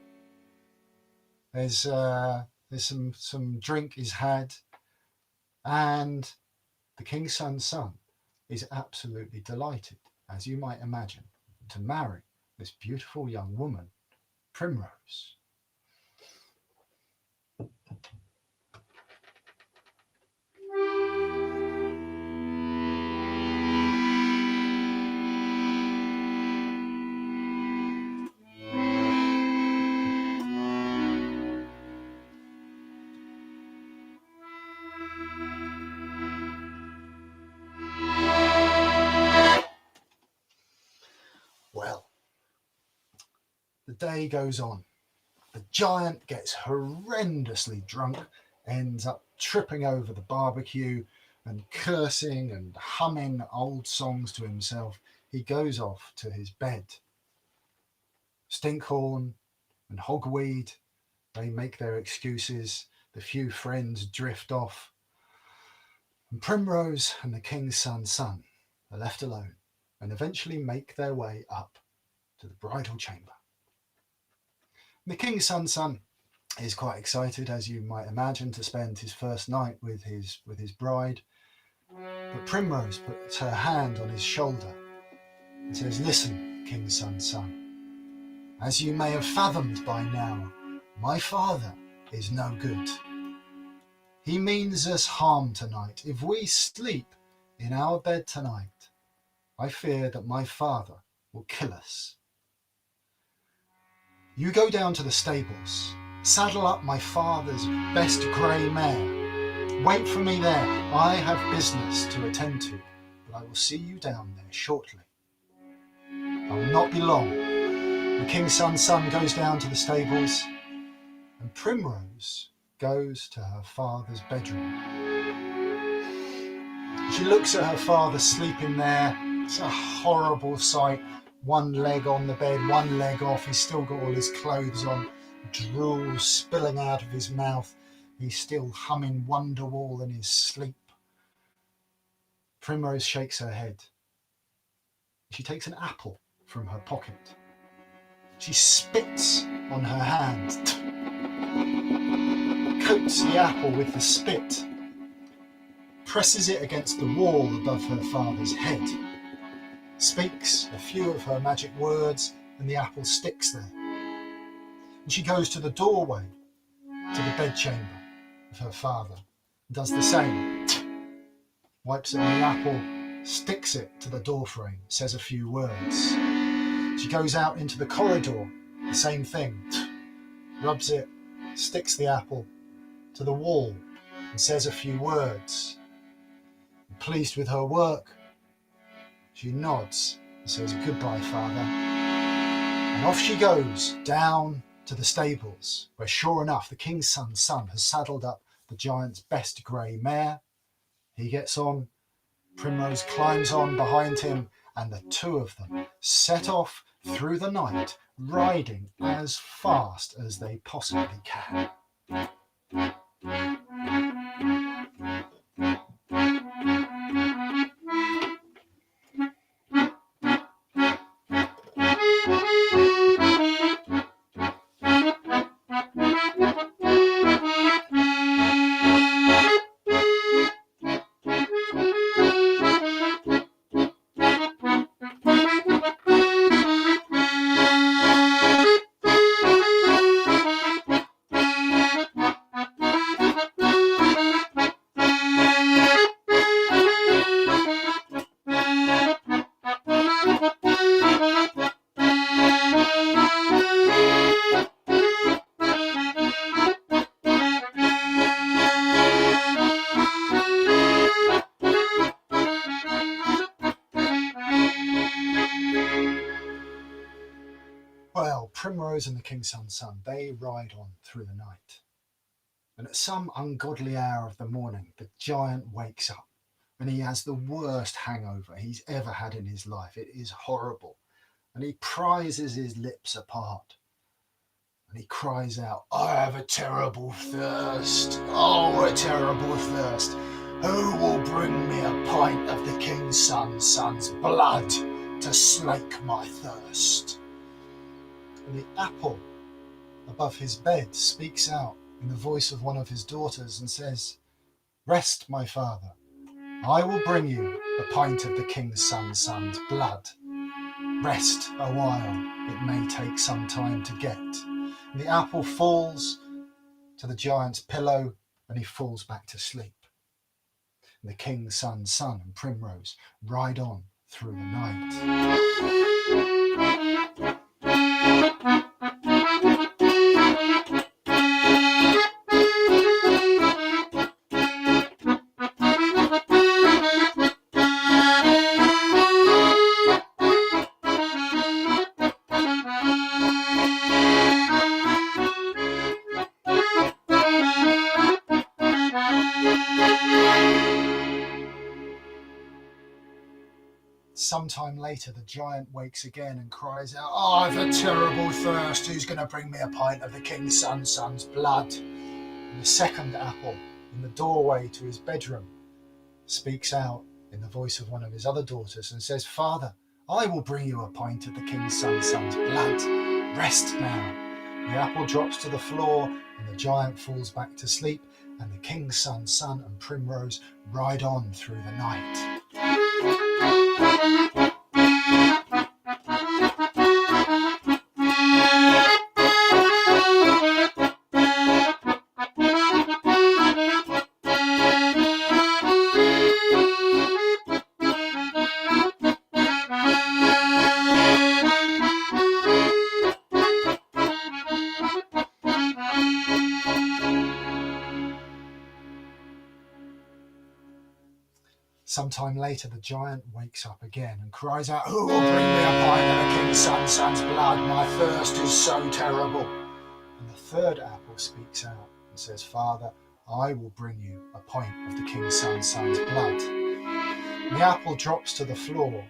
There's some drink is had, and the king's son is absolutely delighted, as you might imagine, to marry this beautiful young woman, Primrose. Well, the day goes on. The giant gets horrendously drunk, ends up tripping over the barbecue and cursing and humming old songs to himself. He goes off to his bed. Stinkhorn and Hogweed, they make their excuses. The few friends drift off. And Primrose and the king's son are left alone and eventually make their way up to the bridal chamber. And the king's son is quite excited, as you might imagine, to spend his first night with his bride. But Primrose puts her hand on his shoulder and says, "Listen, king's son, as you may have fathomed by now, my father is no good. He means us harm tonight. If we sleep in our bed tonight, I fear that my father will kill us. You go down to the stables, saddle up my father's best grey mare. Wait for me there. I have business to attend to, but I will see you down there shortly." I will not be long. The king's son goes down to the stables, and Primrose goes to her father's bedroom. She looks at her father sleeping there. It's a horrible sight. One leg on the bed, one leg off. He's still got all his clothes on. Drool spilling out of his mouth. He's still humming Wonderwall in his sleep. Primrose shakes her head. She takes an apple from her pocket. She spits on her hand, coats the apple with the spit, presses it against the wall above her father's head, speaks a few of her magic words, and the apple sticks there. And she goes to the doorway to the bedchamber of her father and does the same. Wipes it on the apple, sticks it to the doorframe, says a few words. She goes out into the corridor, the same thing. Rubs it, sticks the apple to the wall and says a few words. And pleased with her work, she nods and says, "Goodbye, father." And off she goes down to the stables, where sure enough the king's son has saddled up the giant's best grey mare. He gets on, Primrose climbs on behind him, and the two of them set off through the night, riding as fast as they possibly can. Well, Primrose and the king's son, they ride on through the night. And at some ungodly hour of the morning, the giant wakes up, and he has the worst hangover he's ever had in his life. It is horrible. And he prizes his lips apart. And he cries out, "I have a terrible thirst. Oh, a terrible thirst. Who will bring me a pint of the king's son's blood to slake my thirst?" And the apple above his bed speaks out in the voice of one of his daughters and says, "Rest, my father. I will bring you a pint of the king's son's blood. Rest a while. It may take some time to get." And the apple falls to the giant's pillow, and he falls back to sleep. And the king's son and Primrose ride on through the night. Sometime later, the giant wakes again and cries out, "Oh, I've a terrible thirst. Who's going to bring me a pint of the king's son's blood?" And the second apple, in the doorway to his bedroom, speaks out in the voice of one of his other daughters and says, "Father, I will bring you a pint of the king's son's blood. Rest now." The apple drops to the floor, and the giant falls back to sleep, and the king's son and Primrose ride on through the night. Sometime later, the giant wakes up again and cries out, "Who will bring me a pint of the king's son's blood? My thirst is so terrible." And the third apple speaks out and says, "Father, I will bring you a pint of the king's son's blood." And the apple drops to the floor,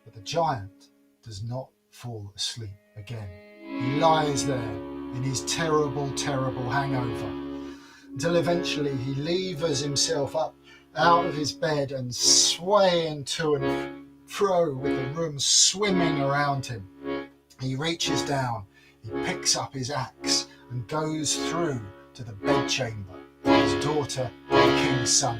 but the giant does not fall asleep again. He lies there in his terrible, terrible hangover until eventually he levers himself up out of his bed and swaying to and fro with the room swimming around him. He reaches down, he picks up his axe and goes through to the bedchamber of his daughter and the king's son.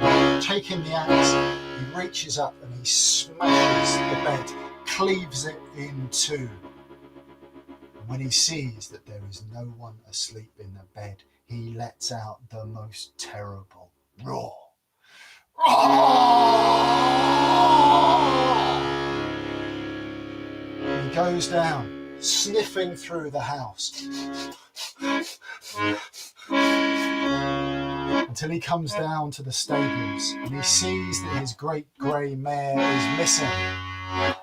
And taking the axe, he reaches up and he smashes the bed, cleaves it in two. And when he sees that there is no one asleep in the bed, he lets out the most terrible roar. He goes down, sniffing through the house until he comes down to the stables and he sees that his great grey mare is missing.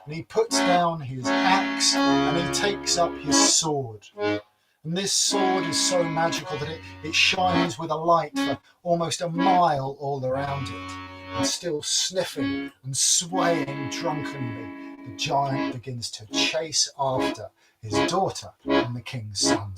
And he puts down his axe and he takes up his sword. And this sword is so magical that it shines with a light for almost a mile all around it. And still sniffing and swaying drunkenly, the giant begins to chase after his daughter and the king's son.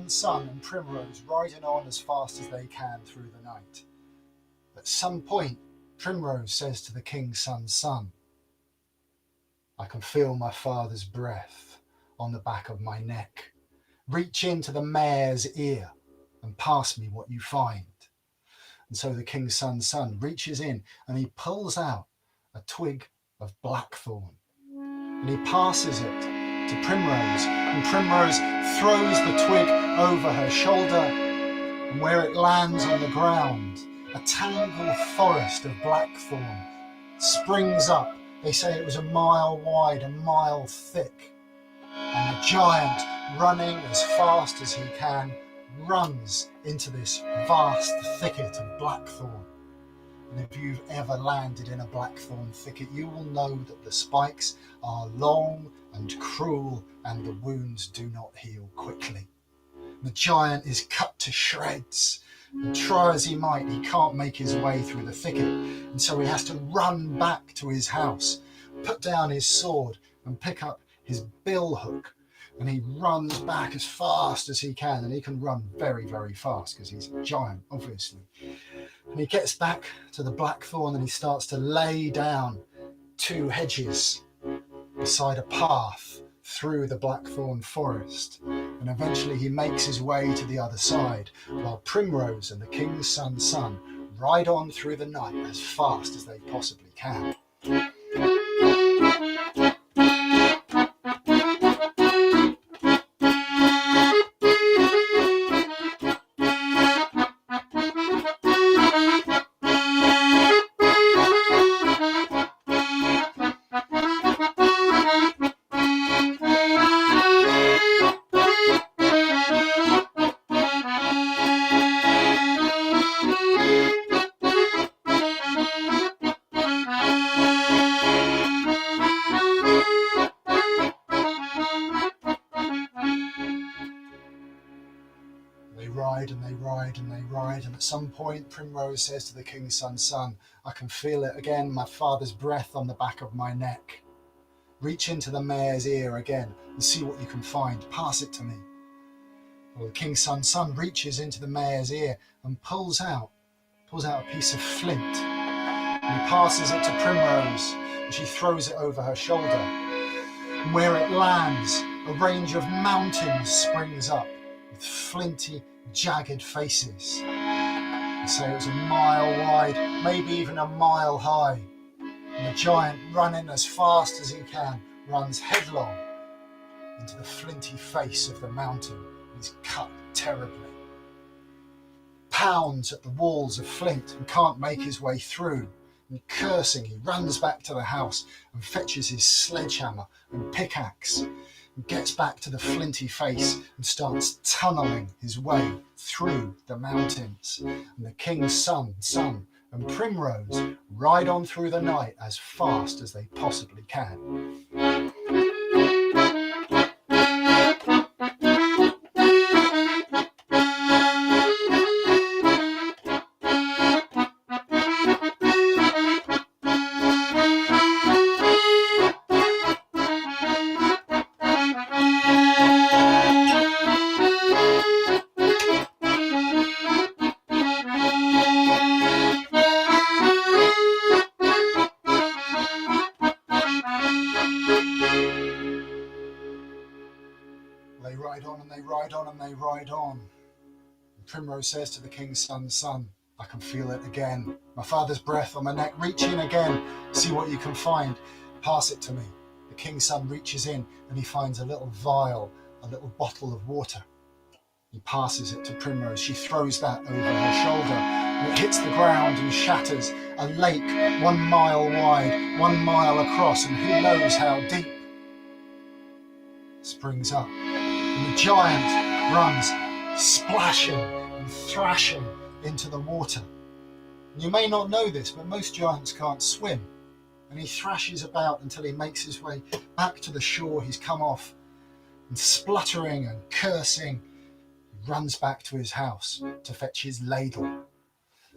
Son and Primrose riding on as fast as they can through the night. At some point, Primrose says to the king's son, I can feel my father's breath on the back of my neck. Reach into the mare's ear and pass me what you find. And so the king's son reaches in and he pulls out a twig of blackthorn and he passes it to Primrose, and Primrose throws the twig over her shoulder, and where it lands on the ground, a tangled forest of blackthorn springs up. They say it was a mile wide, a mile thick, and the giant, running as fast as he can, runs into this vast thicket of blackthorn. And if you've ever landed in a blackthorn thicket, you will know that the spikes are long and cruel and the wounds do not heal quickly. The giant is cut to shreds, and try as he might, he can't make his way through the thicket, and so he has to run back to his house, put down his sword and pick up his bill hook, and he runs back as fast as he can, and he can run very, very fast because he's a giant, obviously. And he gets back to the blackthorn and he starts to lay down 2 hedges beside a path through the blackthorn forest, and eventually he makes his way to the other side, while Primrose and the king's son ride on through the night as fast as they possibly can. And at some point Primrose says to the king's son, I can feel it again, my father's breath on the back of my neck. Reach into the mare's ear again and see what you can find. Pass it to me. Well, the king's son reaches into the mare's ear and pulls out a piece of flint. And he passes it to Primrose and she throws it over her shoulder. And where it lands, a range of mountains springs up with flinty, jagged faces. They say it was a mile wide, maybe even a mile high. And the giant, running as fast as he can, runs headlong into the flinty face of the mountain and is cut terribly. Pounds at the walls of flint and can't make his way through. And cursing, he runs back to the house and fetches his sledgehammer and pickaxe, and gets back to the flinty face and starts tunnelling his way through the mountains. And the king's son and Primrose ride on through the night as fast as they possibly can. Primrose says to the king's son, son, I can feel it again. My father's breath on my neck. Reach in again. See what you can find. Pass it to me. The king's son reaches in and he finds a little vial, a little bottle of water. He passes it to Primrose. She throws that over her shoulder and it hits the ground and shatters. A lake 1 mile wide, 1 mile across, and who knows how deep. Springs up and the giant runs splashing and thrashing into the water. You may not know this, but most giants can't swim, and he thrashes about until he makes his way back to the shore he's come off, and spluttering and cursing, he runs back to his house to fetch his ladle.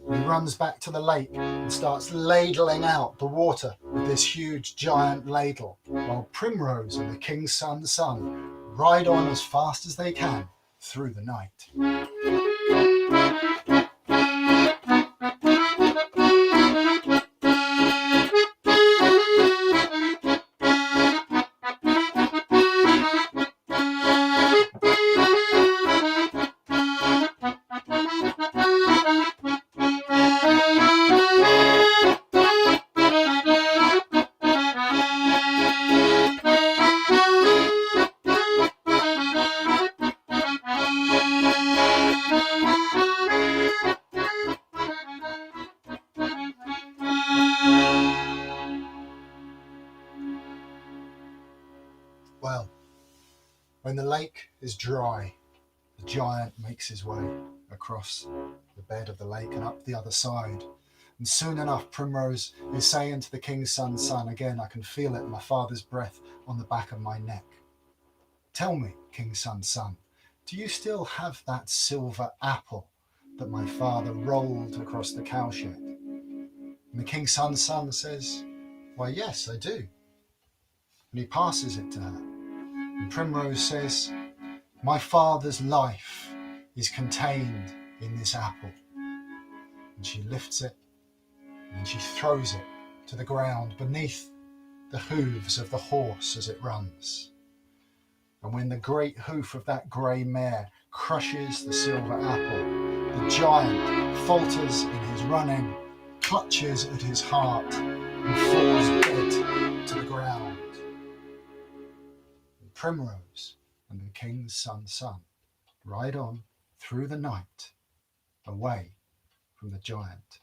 And he runs back to the lake and starts ladling out the water with this huge giant ladle, while Primrose and the king's son ride on as fast as they can through the night. Well, when the lake is dry, the giant makes his way across the bed of the lake and up the other side. And soon enough, Primrose is saying to the king's son, son, again, I can feel it, my father's breath on the back of my neck. Tell me, king's son, do you still have that silver apple that my father rolled across the cowshed? And the king's son says, why, yes, I do. And he passes it to her. And Primrose says, my father's life is contained in this apple. And she lifts it and she throws it to the ground beneath the hooves of the horse as it runs. And when the great hoof of that grey mare crushes the silver apple, the giant falters in his running, clutches at his heart, and falls dead to the ground. And Primrose and the king's son ride on through the night, away from the giant.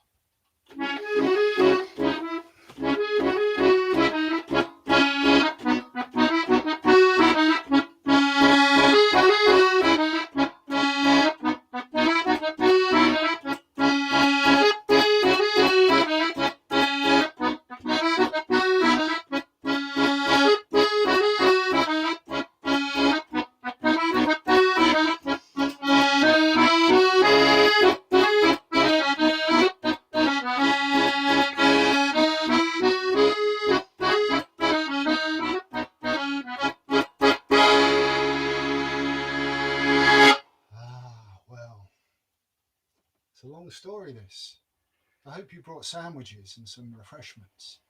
A long story this. I hope you brought sandwiches and some refreshments.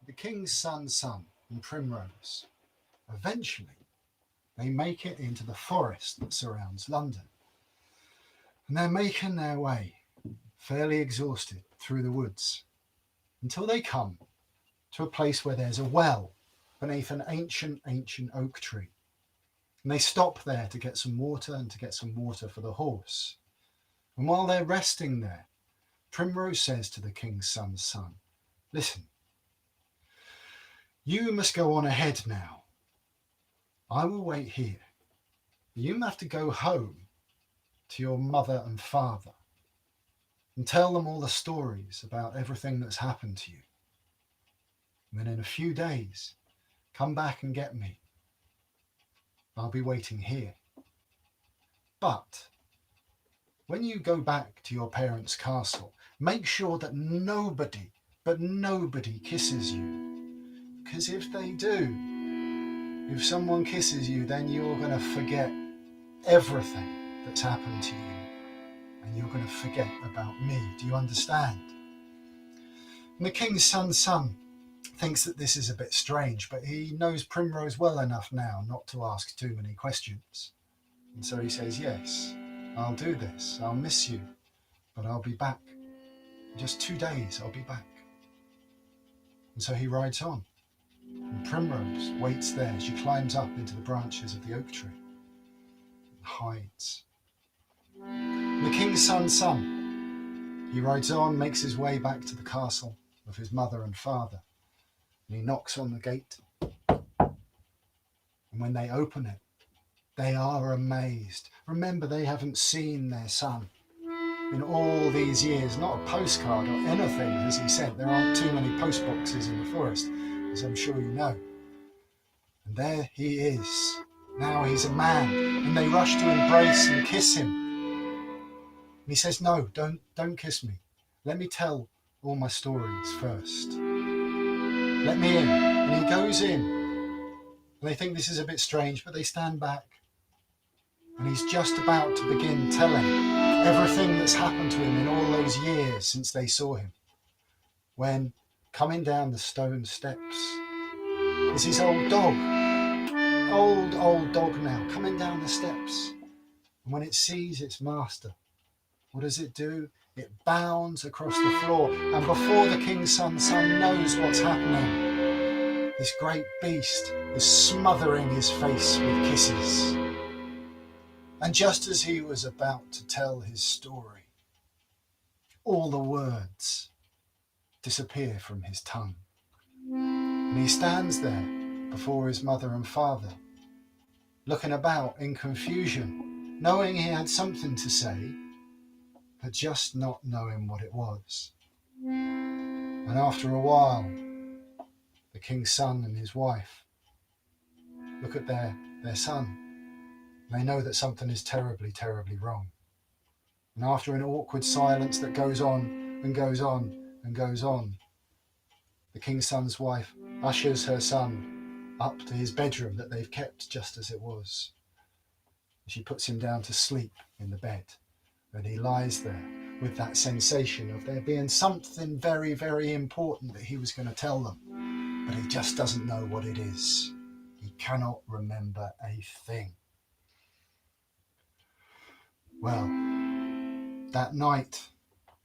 The king's son and Primrose, eventually they make it into the forest that surrounds London. And they're making their way, fairly exhausted, through the woods, until they come to a place where there's a well beneath an ancient oak tree. And they stop there to get some water and to get some water for the horse. And while they're resting there, Primrose says to the king's son, listen, you must go on ahead now. I will wait here. You have to go home to your mother and father and tell them all the stories about everything that's happened to you. And then in a few days, come back and get me. I'll be waiting here. But when you go back to your parents' castle, make sure that nobody kisses you. Because if they do, if someone kisses you, then you're going to forget everything that's happened to you. And you're going to forget about me. Do you understand? And the king's son thinks that this is a bit strange, but he knows Primrose well enough now not to ask too many questions. And so he says, yes, I'll do this. I'll miss you, but I'll be back. In just 2 days, I'll be back. And so he rides on. And Primrose waits there. She climbs up into the branches of the oak tree and hides. And the king's son, he rides on, makes his way back to the castle of his mother and father. And he knocks on the gate. And when they open it, they are amazed. Remember, they haven't seen their son in all these years. Not a postcard or anything, as he said. There aren't too many post boxes in the forest, as I'm sure you know. And there he is. Now he's a man. And they rush to embrace and kiss him. And he says, no, don't kiss me. Let me tell all my stories first. Let me in. And he goes in. And they think this is a bit strange, but they stand back. And he's just about to begin telling everything that's happened to him in all those years since they saw him. When, coming down the stone steps, is his old dog. Old dog now, coming down the steps. And when it sees its master, what does it do? It bounds across the floor. And before the king's son knows what's happening, this great beast is smothering his face with kisses. And just as he was about to tell his story, all the words disappear from his tongue. And he stands there before his mother and father, looking about in confusion, knowing he had something to say, but just not knowing what it was. And after a while, the king's son and his wife look at their son. They know that something is terribly, terribly wrong. And after an awkward silence that goes on and goes on and goes on, the king's son's wife ushers her son up to his bedroom that they've kept just as it was. She puts him down to sleep in the bed, and he lies there with that sensation of there being something very, very important that he was going to tell them, but he just doesn't know what it is. He cannot remember a thing. Well, that night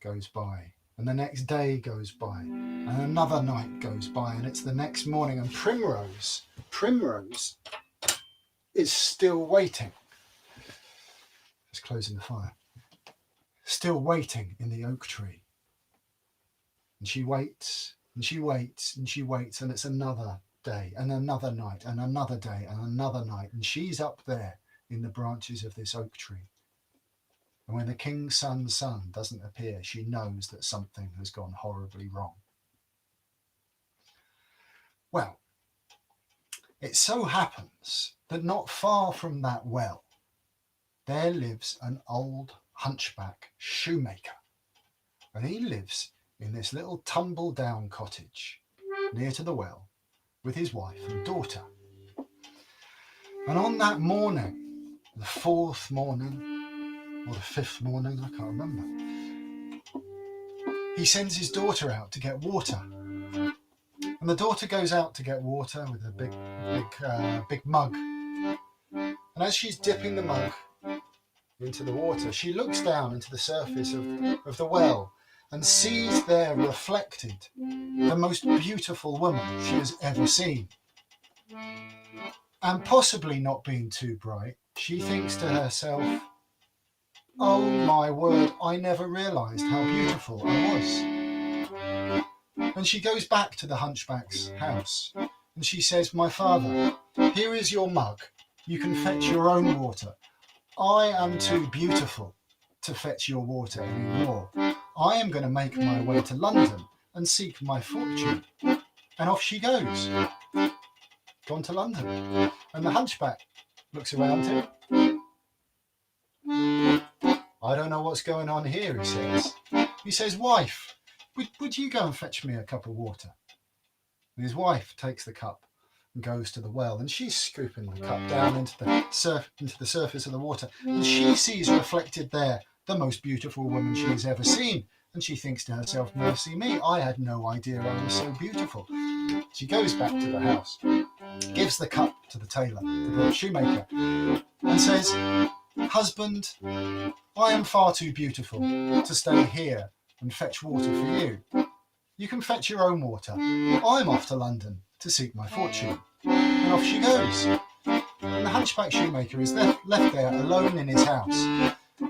goes by, and the next day goes by, and another night goes by, and it's the next morning, and Primrose is still waiting. Just closing the fire. Still waiting in the oak tree. And she waits, and she waits, and she waits, and it's another day, and another night, and another day, and another night, and she's up there in the branches of this oak tree. And when the king's son's son doesn't appear, she knows that something has gone horribly wrong. Well, it so happens that not far from that well, there lives an old hunchback shoemaker. And he lives in this little tumble-down cottage near to the well with his wife and daughter. And on that morning, the fourth morning, or the fifth morning, I can't remember, he sends his daughter out to get water. And the daughter goes out to get water with a big mug. And as she's dipping the mug into the water, she looks down into the surface of the well and sees there reflected the most beautiful woman she has ever seen. And possibly not being too bright, she thinks to herself, oh my word, I never realised how beautiful I was. And she goes back to the hunchback's house and she says, my father, here is your mug. You can fetch your own water. I am too beautiful to fetch your water anymore. I am going to make my way to London and seek my fortune. And off she goes. Gone to London. And the hunchback looks around him. I don't know what's going on here, he says. He says, wife, would you go and fetch me a cup of water? And his wife takes the cup and goes to the well, and she's scooping the cup down into the surface of the water, and she sees reflected there the most beautiful woman she has ever seen. And she thinks to herself, mercy me, I had no idea I was so beautiful. She goes back to the house, gives the cup to the tailor, to the shoemaker, and says, "Husband, I am far too beautiful to stay here and fetch water for you. You can fetch your own water. I'm off to London to seek my fortune." And off she goes. And the hunchback shoemaker is left there alone in his house,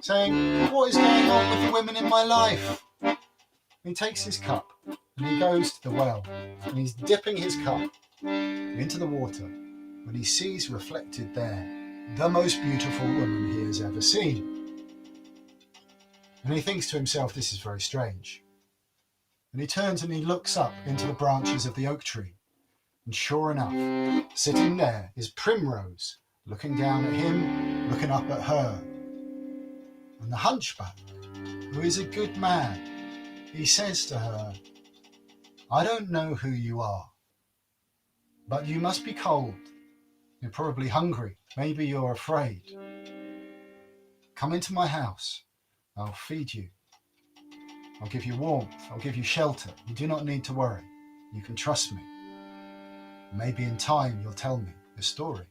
saying, "What is going on with the women in my life?" And he takes his cup and he goes to the well and he's dipping his cup into the water when he sees reflected there the most beautiful woman he has ever seen. And he thinks to himself, this is very strange. And he turns and he looks up into the branches of the oak tree. And sure enough, sitting there is Primrose, looking down at him, looking up at her. And the hunchback, who is a good man, he says to her, "I don't know who you are, but you must be cold. You're probably hungry. Maybe you're afraid. Come into my house. I'll feed you. I'll give you warmth. I'll give you shelter. You do not need to worry. You can trust me. Maybe in time you'll tell me the story."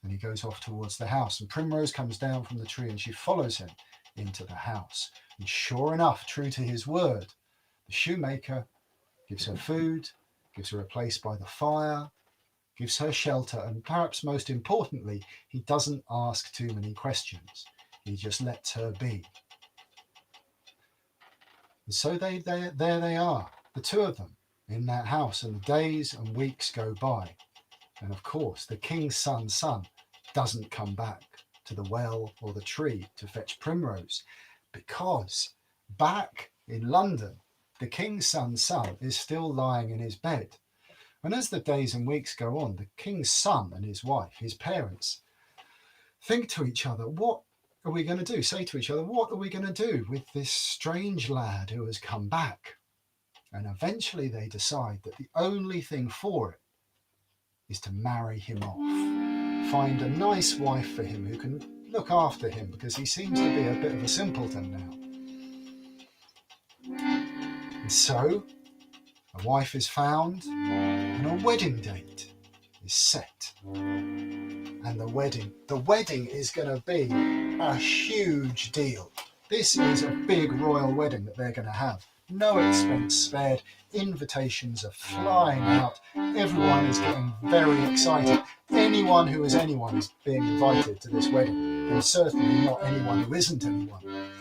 And he goes off towards the house, and Primrose comes down from the tree and she follows him into the house. And sure enough, true to his word, the shoemaker gives her food, gives her a place by the fire, gives her shelter, and perhaps most importantly, he doesn't ask too many questions. He just lets her be. And so there they are, the two of them in that house, and the days and weeks go by. And of course, the king's son's son doesn't come back to the well or the tree to fetch Primrose, because back in London, the king's son's son is still lying in his bed. And as the days and weeks go on, the king's son and his wife, his parents, think to each other, what are we going to do? Say to each other, what are we going to do with this strange lad who has come back? And eventually they decide that the only thing for it is to marry him off. Find a nice wife for him who can look after him, because he seems to be a bit of a simpleton now. And so a wife is found and a wedding date is set. And the wedding is going to be a huge deal. This is a big royal wedding that they're going to have. No expense spared. Invitations are flying out. Everyone is getting very excited. Anyone who is anyone is being invited to this wedding, and certainly not anyone who isn't anyone.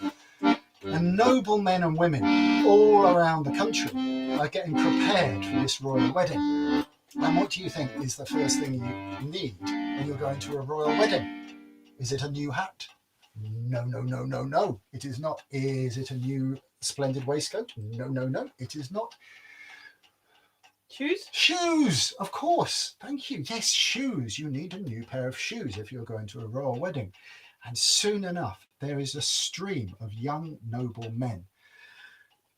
And noble men and women all around the country are getting prepared for this royal wedding. And what do you think is the first thing you need when you're going to a royal wedding? Is it a new hat? No. It is not. Is it a new splendid waistcoat? No, it is not.
Shoes?
Shoes, of course. Thank you. Yes, shoes. You need a new pair of shoes if you're going to a royal wedding. And soon enough, there is a stream of young noble men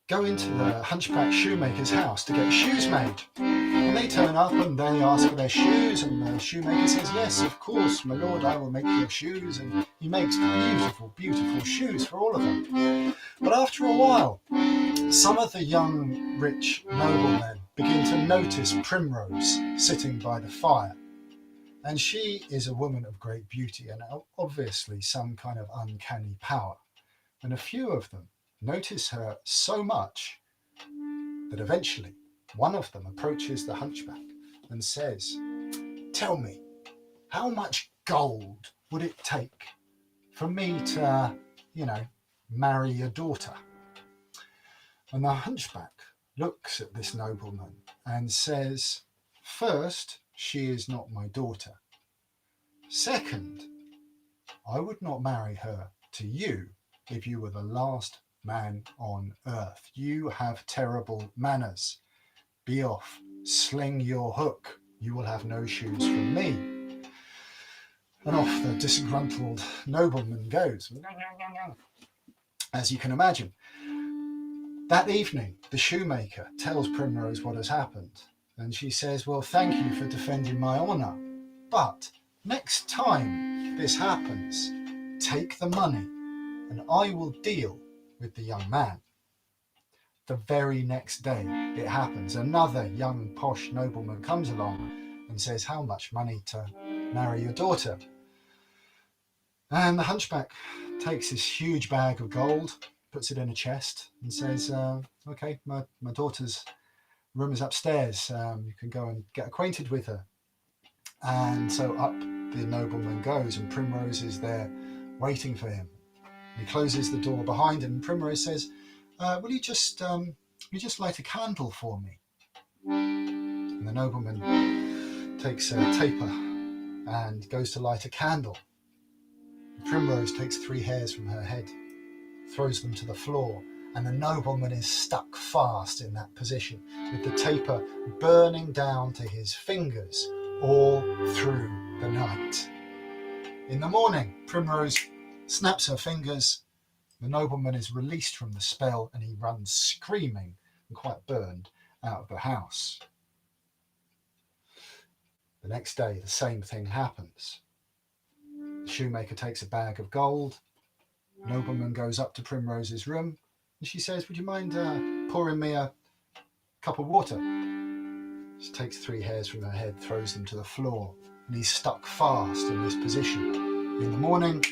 go into the hunchback shoemaker's house to get shoes made. And they turn up and they ask for their shoes, and the shoemaker says, "Yes, of course, my lord, I will make your shoes." And he makes beautiful, beautiful shoes for all of them. But after a while, some of the young, rich noblemen begin to notice Primrose sitting by the fire. And she is a woman of great beauty and obviously some kind of uncanny power. And a few of them notice her so much that eventually one of them approaches the hunchback and says, "Tell me, how much gold would it take for me to, marry your daughter?" And the hunchback looks at this nobleman and says, "First, she is not my daughter. Second, I would not marry her to you if you were the last man on earth. You have terrible manners. Be off, sling your hook. You will have no shoes from me." And off the disgruntled nobleman goes. As you can imagine, that evening, the shoemaker tells Primrose what has happened. And she says, "Well, thank you for defending my honour. But next time this happens, take the money and I will deal with the young man." The very next day it happens. Another young posh nobleman comes along and says, "How much money to marry your daughter?" And the hunchback takes this huge bag of gold, puts it in a chest, and says, okay, my daughter's room is upstairs. You can go and get acquainted with her. And so up the nobleman goes, and Primrose is there waiting for him. He closes the door behind him, and Primrose says, will you just light a candle for me? And the nobleman takes a taper and goes to light a candle. Primrose takes 3 hairs from her head, throws them to the floor, and the nobleman is stuck fast in that position, with the taper burning down to his fingers all through the night. In the morning, Primrose snaps her fingers, the nobleman is released from the spell, and he runs screaming and quite burned out of the house. The next day, the same thing happens. The shoemaker takes a bag of gold. The nobleman goes up to Primrose's room, and she says, would you mind pouring me a cup of water? She takes 3 hairs from her head, throws them to the floor, and he's stuck fast in this position. In the morning,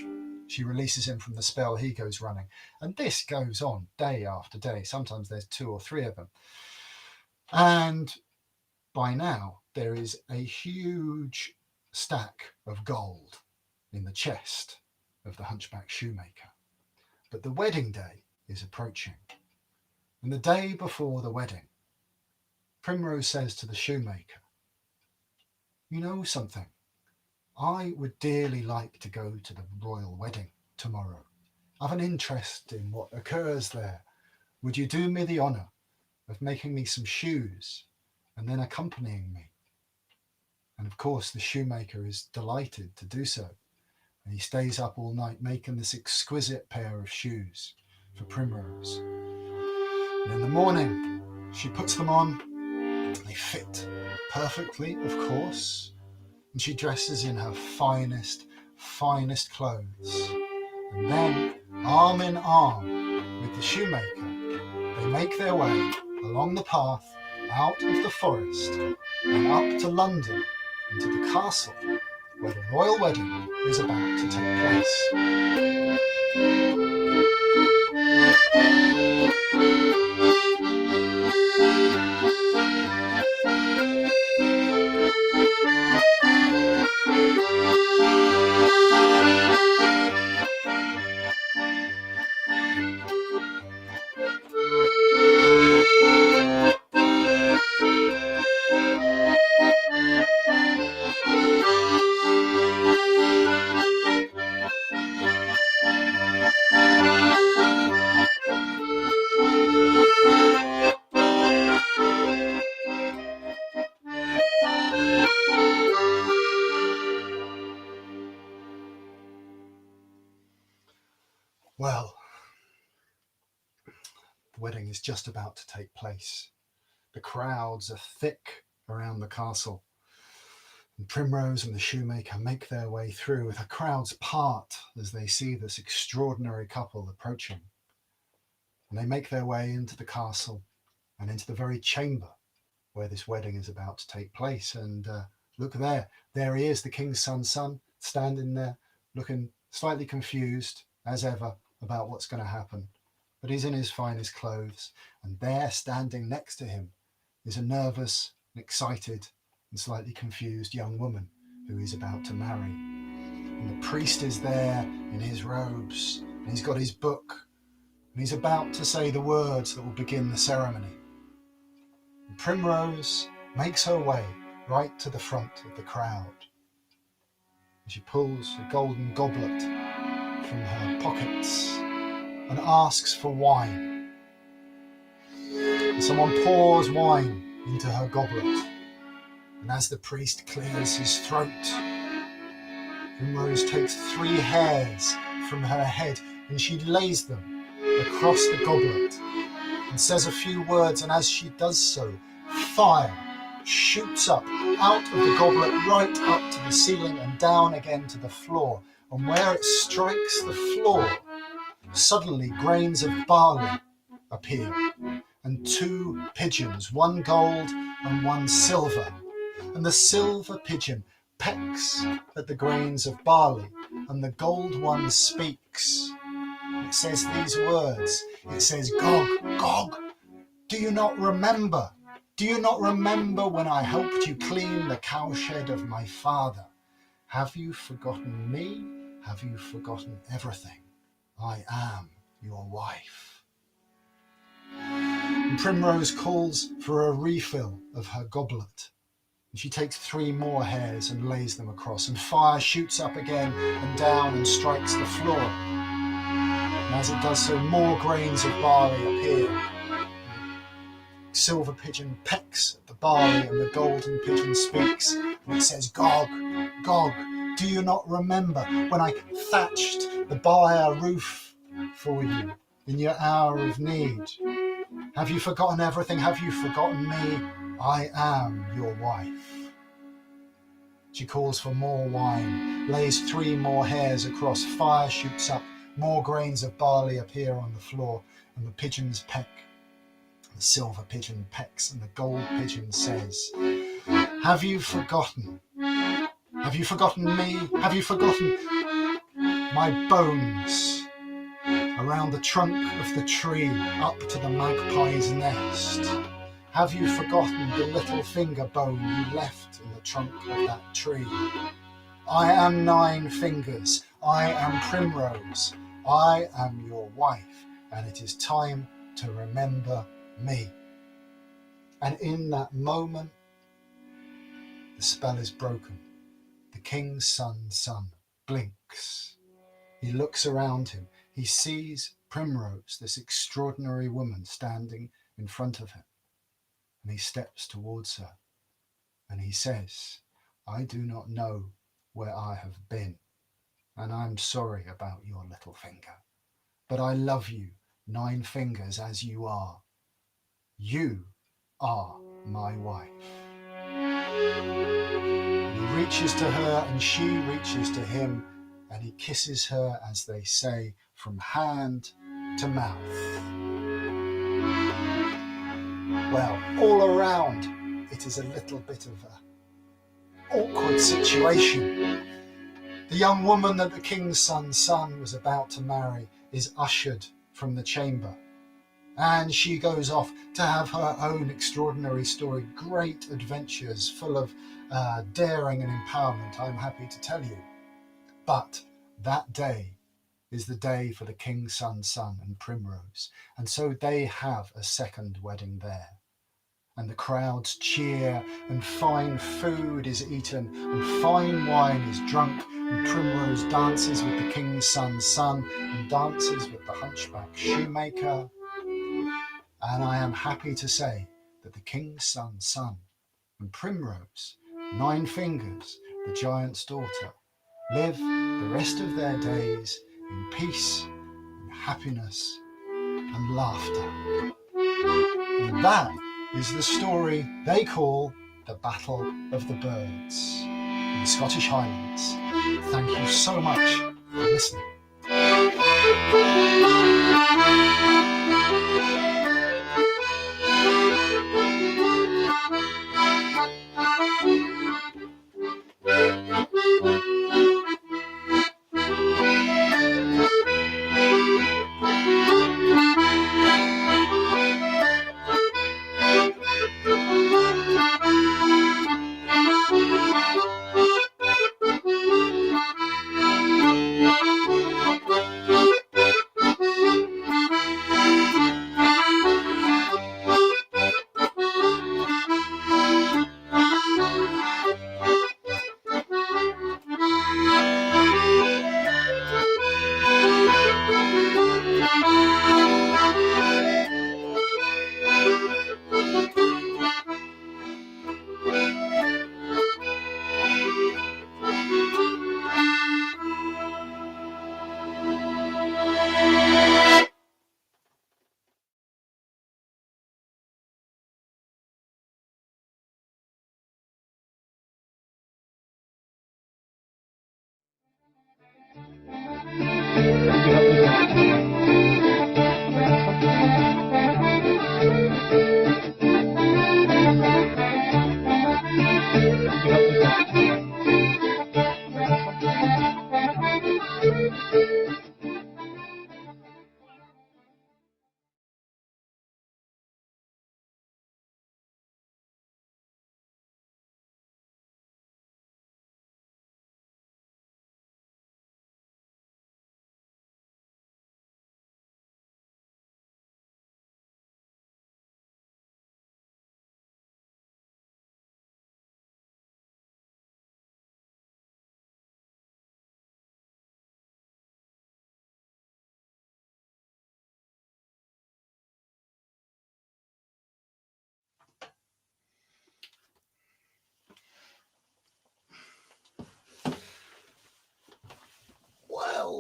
she releases him from the spell, he goes running. And this goes on day after day. Sometimes there's 2 or 3 of them. And by now, there is a huge stack of gold in the chest of the hunchback shoemaker. But the wedding day is approaching. And the day before the wedding, Primrose says to the shoemaker, you know something? I would dearly like to go to the royal wedding tomorrow. I have an interest in what occurs there. Would you do me the honour of making me some shoes and then accompanying me? And of course the shoemaker is delighted to do so. And he stays up all night making this exquisite pair of shoes for Primrose. And in the morning, she puts them on. They fit perfectly, of course. And she dresses in her finest clothes. And then, arm in arm with the shoemaker, they make their way along the path out of the forest and up to London, into the castle where the royal wedding is about to take place. Well, the wedding is just about to take place. The crowds are thick around the castle. And Primrose and the shoemaker make their way through. The crowds part as they see this extraordinary couple approaching. And they make their way into the castle and into the very chamber where this wedding is about to take place. And look there he is, the king's son, standing there, looking slightly confused as ever about what's going to happen. But he's in his finest clothes, and there, standing next to him, is a nervous, excited, and slightly confused young woman who he's about to marry. And the priest is there in his robes, and he's got his book, and he's about to say the words that will begin the ceremony. And Primrose makes her way right to the front of the crowd. And she pulls a golden goblet from her pockets and asks for wine. And someone pours wine into her goblet. And as the priest clears his throat, Primrose takes 3 hairs from her head and she lays them across the goblet and says a few words, and as she does so, fire shoots up out of the goblet right up to the ceiling and down again to the floor. And where it strikes the floor, suddenly grains of barley appear and 2 pigeons, one gold and one silver. And the silver pigeon pecks at the grains of barley, and the gold one speaks. It says these words. It says, Gog, Gog, do you not remember? Do you not remember when I helped you clean the cowshed of my father? Have you forgotten me? Have you forgotten everything? I am your wife. And Primrose calls for a refill of her goblet. And she takes 3 more hairs and lays them across, and fire shoots up again and down and strikes the floor. And as it does so, more grains of barley appear. Silver pigeon pecks at the barley, and the golden pigeon speaks. And it says, Gog, Gog, do you not remember when I thatched the byre roof for you in your hour of need? Have you forgotten everything? Have you forgotten me? I am your wife. She calls for more wine, lays 3 more hairs across, fire shoots up, more grains of barley appear on the floor, and the pigeons peck. The silver pigeon pecks, and the gold pigeon says, have you forgotten? Have you forgotten me? Have you forgotten my bones? Around the trunk of the tree, up to the magpie's nest. Have you forgotten the little finger bone you left in the trunk of that tree? I am 9 fingers. I am Primrose. I am your wife, and it is time to remember me. And in that moment, the spell is broken. The king's son blinks. He looks around him. He sees Primrose, this extraordinary woman, standing in front of him. And he steps towards her. And he says, I do not know where I have been. And I'm sorry about your little finger. But I love you, 9 fingers as you are. You are my wife. And he reaches to her and she reaches to him, and he kisses her, as they say, from hand to mouth. Well, all around it is a little bit of an awkward situation. The young woman that the king's son was about to marry is ushered from the chamber, and she goes off to have her own extraordinary story, great adventures full of daring and empowerment, I'm happy to tell you. But that day is the day for the king's son and Primrose, and so they have a second wedding there. And the crowds cheer, and fine food is eaten, and fine wine is drunk, and Primrose dances with the king's son and dances with the hunchback shoemaker. And I am happy to say that the king's son and Primrose, 9 fingers, the giant's daughter, live the rest of their days in peace and happiness and laughter. And that is the story they call the Battle of the Birds in the Scottish Highlands. Thank you so much for listening.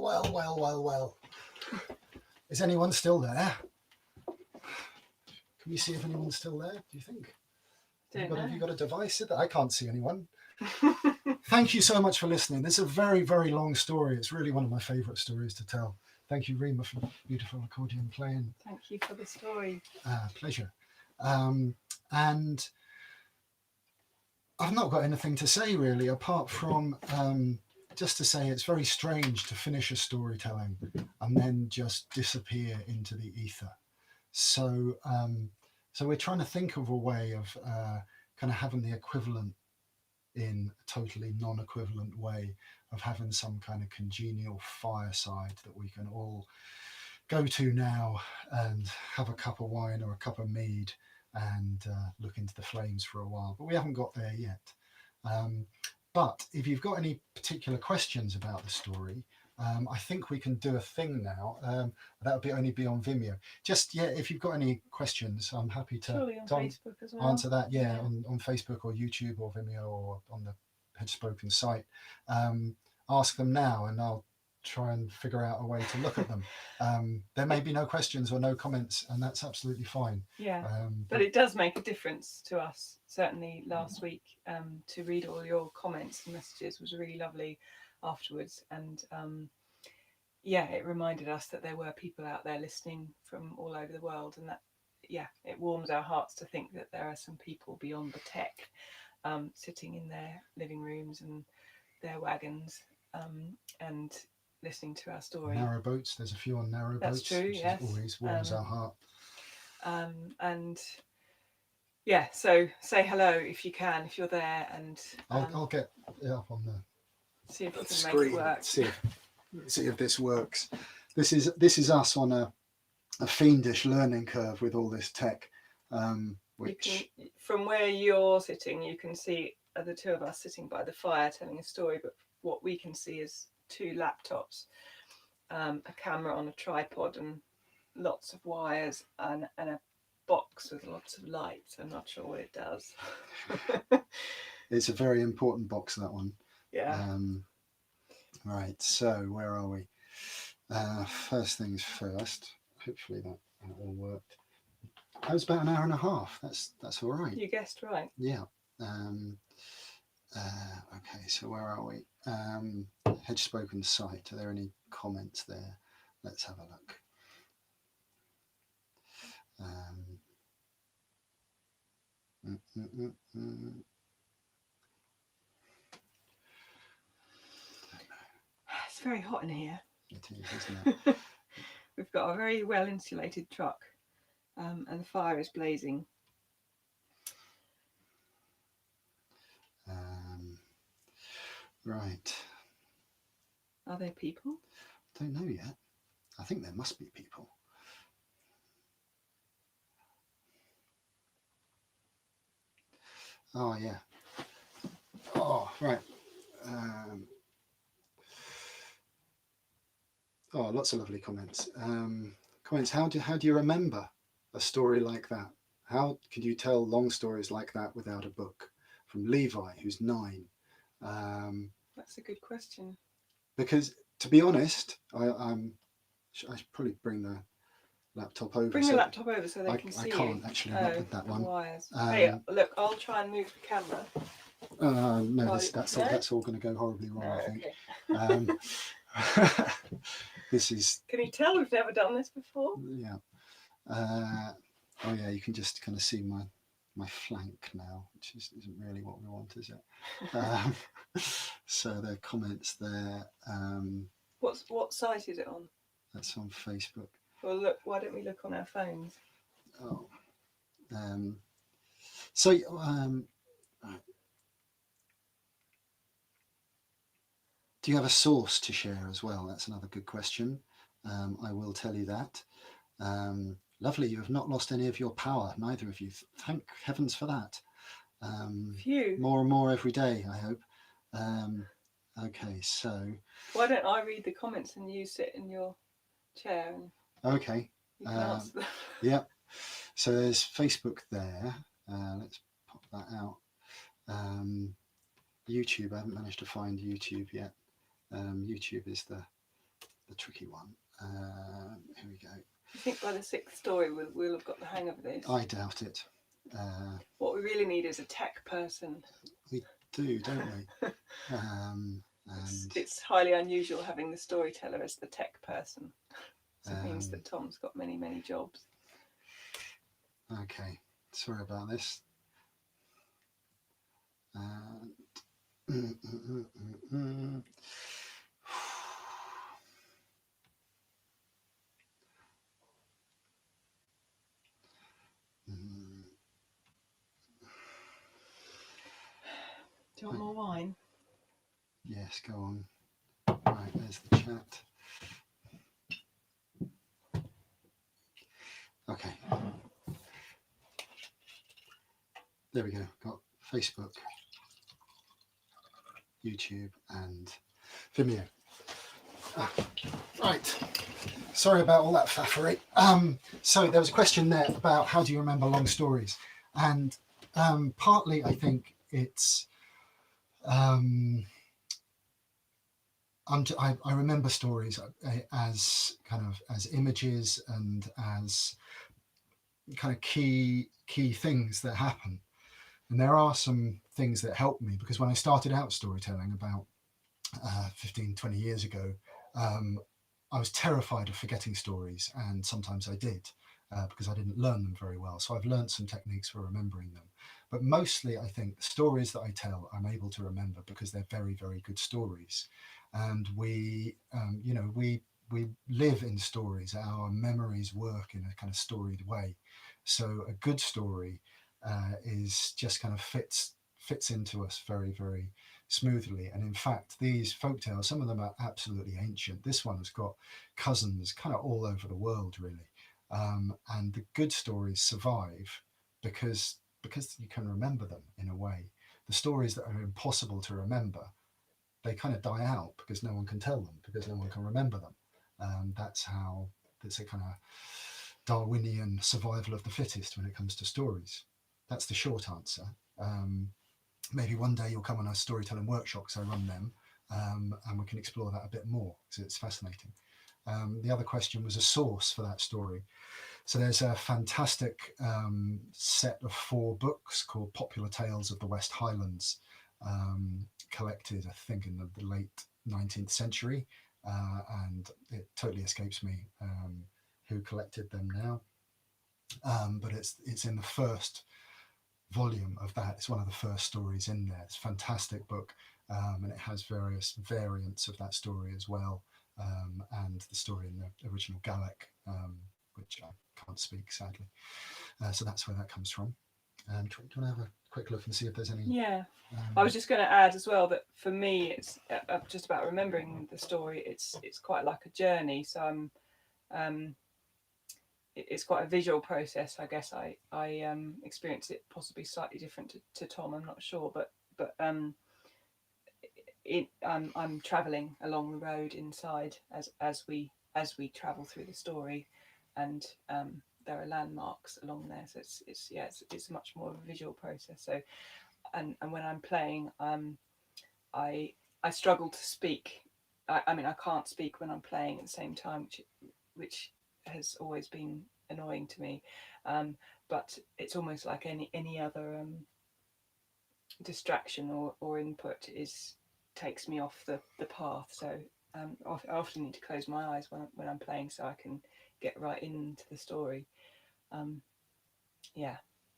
Well. Is anyone still there? Can we see if anyone's still there? Do you think? Have you got a device? I can't see anyone. Thank you so much for listening. This is a very, very long story. It's really one of my favourite stories to tell. Thank you, Rima, for beautiful accordion playing.
Thank you for the story.
Pleasure. And I've not got anything to say really, apart from just to say it's very strange to finish a storytelling and then just disappear into the ether. So we're trying to think of a way of kind of having the equivalent in a totally non-equivalent way of having some kind of congenial fireside that we can all go to now and have a cup of wine or a cup of mead and look into the flames for a while. But we haven't got there yet. But if you've got any particular questions about the story, I think we can do a thing now. That would only be on Vimeo. Just, if you've got any questions, I'm happy to
Facebook as well.
Answer that. On Facebook or YouTube or Vimeo or on the Hedgespoken site. Ask them now and I'll try and figure out a way to look at them. There may be no questions or no comments, and that's absolutely fine.
But it does make a difference to us. Certainly last week, to read all your comments and messages was really lovely afterwards, and it reminded us that there were people out there listening from all over the world, and that it warms our hearts to think that there are some people beyond the tech sitting in their living rooms and their wagons and listening to our story.
Narrow boats, there's a few on narrow boats.
That's true, yes.
Always warms our heart.
So say hello if you can, if you're there, and
I'll get it up on the
see if you can
screen.
make it work.
See if this works. This is us on a fiendish learning curve with all this tech.
From where you're sitting, you can see the two of us sitting by the fire telling a story, but what we can see is two laptops, a camera on a tripod, and lots of wires, and a box with lots of lights. I'm not sure what it does.
It's a very important box, that one.
Yeah.
Right, so where are we? First things first. Hopefully that all worked. That was about an hour and a half. That's all right.
You guessed right.
Yeah. Okay, so where are we? Hedgespoken site. Are there any comments there? Let's have a look.
It's very hot in here.
It is, isn't it?
We've got a very well insulated truck, and the fire is blazing.
Right.
Are there people?
Don't know yet. I think there must be people. Oh yeah. Oh right. Lots of lovely comments. Comments. How do you remember a story like that? How could you tell long stories like that without a book? From Levi, who's 9.
That's a good question.
Because to be honest, I should probably bring the laptop over.
Bring the laptop over so they can see you.
I can't actually, not with that one.
Wires. Hey, look, I'll try and move the camera.
No, that's all going to go horribly wrong, I think. Okay. This is...
Can you tell we've never done this before?
Yeah. You can just kind of see my flank now, which isn't really what we want, is it? So there are comments there.
What site is it on?
That's on Facebook.
Well, look, why don't we look on our phones?
Oh. Right. Do you have a source to share as well? That's another good question. I will tell you that. Lovely, you have not lost any of your power, neither of you. Thank heavens for that.
Phew.
More and more every day, I hope. Okay, so...
Why don't I read the comments and you sit in your chair? And
okay.
You can answer them.
Yeah. So there's Facebook there. Let's pop that out. YouTube, I haven't managed to find YouTube yet. YouTube is the a tricky one. Here we go.
I think by the 6th story we'll have got the hang of this.
I doubt it.
What we really need is a tech person.
We do, don't we? And
it's highly unusual having the storyteller as the tech person. So it means that Tom's got many, many jobs.
Okay, sorry about this.
Do you want more wine?
Yes, go on. Right, there's the chat. Okay. There we go. Got Facebook, YouTube, and Vimeo. Right. Sorry about all that faffery. So there was a question there about how do you remember long stories, and partly I think it's I remember stories as kind of as images and as kind of key things that happen. And there are some things that helped me, because when I started out storytelling about 15, 20 years ago, I was terrified of forgetting stories, and sometimes I did because I didn't learn them very well. So I've learned some techniques for remembering them. But mostly I think the stories that I tell I'm able to remember because they're very, very good stories. And we live in stories. Our memories work in a kind of storied way. So a good story is just kind of fits into us very, very smoothly. And in fact, these folktales, some of them are absolutely ancient. This one has got cousins kind of all over the world, really. And the good stories survive because you can remember them in a way. The stories that are impossible to remember, they kind of die out because no one can tell them, because no one can remember them. That's a kind of Darwinian survival of the fittest when it comes to stories. That's the short answer. Maybe one day you'll come on a storytelling workshop, because I run them, and we can explore that a bit more, because it's fascinating. The other question was a source for that story. So there's a fantastic set of 4 books called Popular Tales of the West Highlands, collected, I think, in the late 19th century, and it totally escapes me who collected them now. But it's in the first volume of that. It's one of the first stories in there. It's a fantastic book, and it has various variants of that story as well, and the story in the original Gaelic, which I can't speak, sadly. So that's where that comes from. Do you want to have a quick look and see if there's any?
Yeah, I was just going to add as well that for me, it's just about remembering the story. It's quite like a journey. So it's quite a visual process. I guess I experience it possibly slightly different to Tom. I'm not sure, but I'm travelling along the road inside as we travel through the story, and there are landmarks along there. So it's much more of a visual process. So and when I'm playing, I struggle to speak. I mean, I can't speak when I'm playing at the same time, which has always been annoying to me. But it's almost like any other distraction or input takes me off the path. So I often need to close my eyes when I'm playing, so I can get right into the story. Yeah,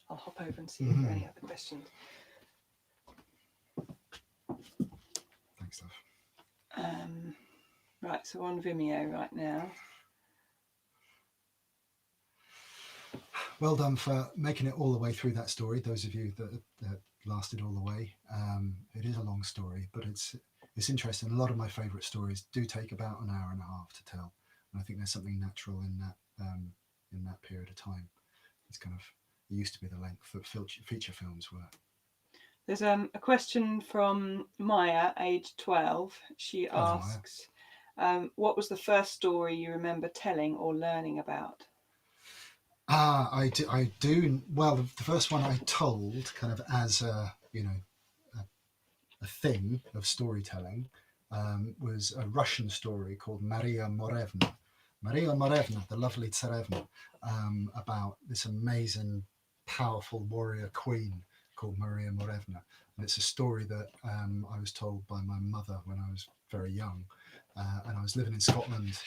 I'll hop over and see if there are any other questions.
Thanks, love.
Right, so on Vimeo right now.
Well done for making it all the way through that story. Those of you that lasted all the way. It is a long story, but it's interesting. A lot of my favourite stories do take about an hour and a half to tell, and I think there's something natural in that period of time. It's kind of, it used to be the length that feature films were.
There's a question from Maya, age 12. She asks, what was the first story you remember telling or learning about?
I do. Well, the first one I told, kind of as a thing of storytelling, was a Russian story called Maria Morevna. Maria Morevna, the lovely Tsarevna, about this amazing, powerful warrior queen called Maria Morevna. And it's a story that I was told by my mother when I was very young. And I was living in Scotland,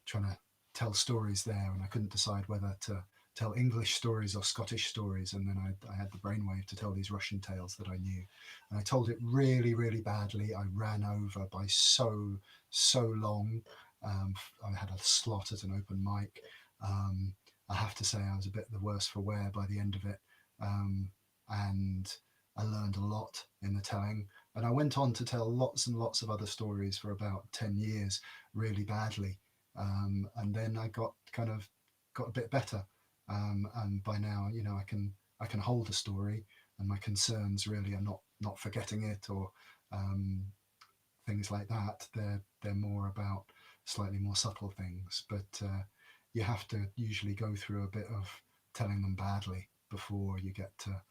trying to tell stories there, and I couldn't decide whether to tell English stories or Scottish stories. And then I had the brainwave to tell these Russian tales that I knew. And I told it really, really badly. I ran over by so long. I had a slot at an open mic. I have to say I was a bit the worse for wear by the end of it. And I learned a lot in the telling. And I went on to tell lots and lots of other stories for about 10 years, really badly. And then I got a bit better. And by now, I can hold a story, and my concerns really are not forgetting it or um, things like that. They're more about slightly more subtle things, but you have to usually go through a bit of telling them badly before you get to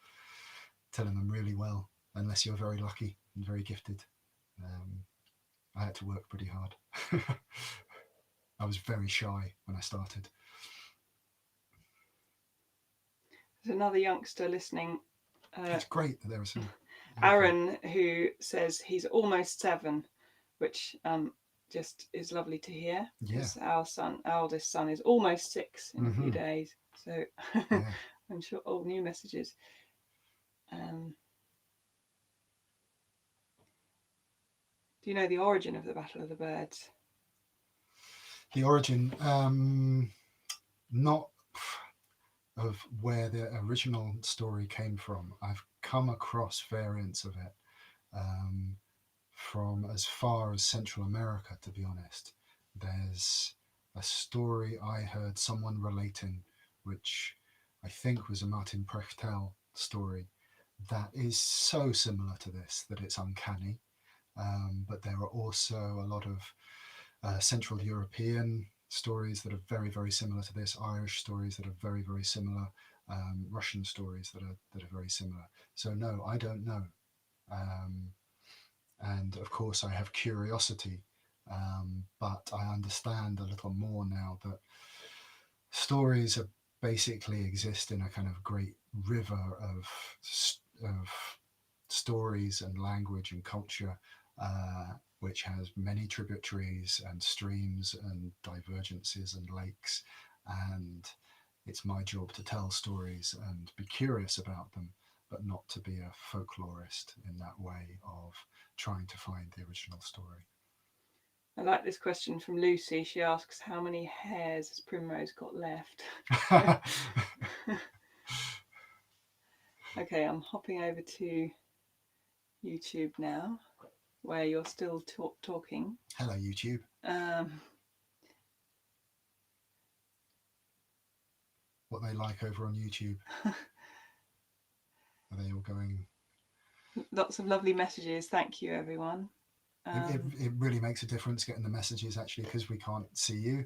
telling them really well, unless you're very lucky and very gifted. Um, I had to work pretty hard. I was very shy when I started.
There's another youngster listening,
It's great that there are some.
Aaron, who says he's almost 7, which just is lovely to hear, because our eldest son, is almost 6 in a few days. So
Yeah.
I'm sure all new messages. Do you know the origin of the Battle of the Birds?
The origin, not of where the original story came from. I've come across variants of it from as far as Central America, to be honest. There's a story I heard someone relating, which I think was a Martin Prechtel story, that is so similar to this that it's uncanny. But there are also a lot of Central European stories that are very, very similar to this, Irish stories that are very, very similar, Russian stories that are very similar. So no, I don't know. Um, and of course, I have curiosity, but I understand a little more now that stories are basically exist in a kind of great river of stories and language and culture, which has many tributaries and streams and divergences and lakes. And it's my job to tell stories and be curious about them, but not to be a folklorist in that way of trying to find the original story.
I like this question from Lucy. She asks, how many hairs has Primrose got left? Okay, I'm hopping over to YouTube now, where you're still talking.
Hello, YouTube. What they like over on YouTube? Are they all going?
Lots of lovely messages. Thank you, everyone.
It really makes a difference getting the messages actually, because we can't see you,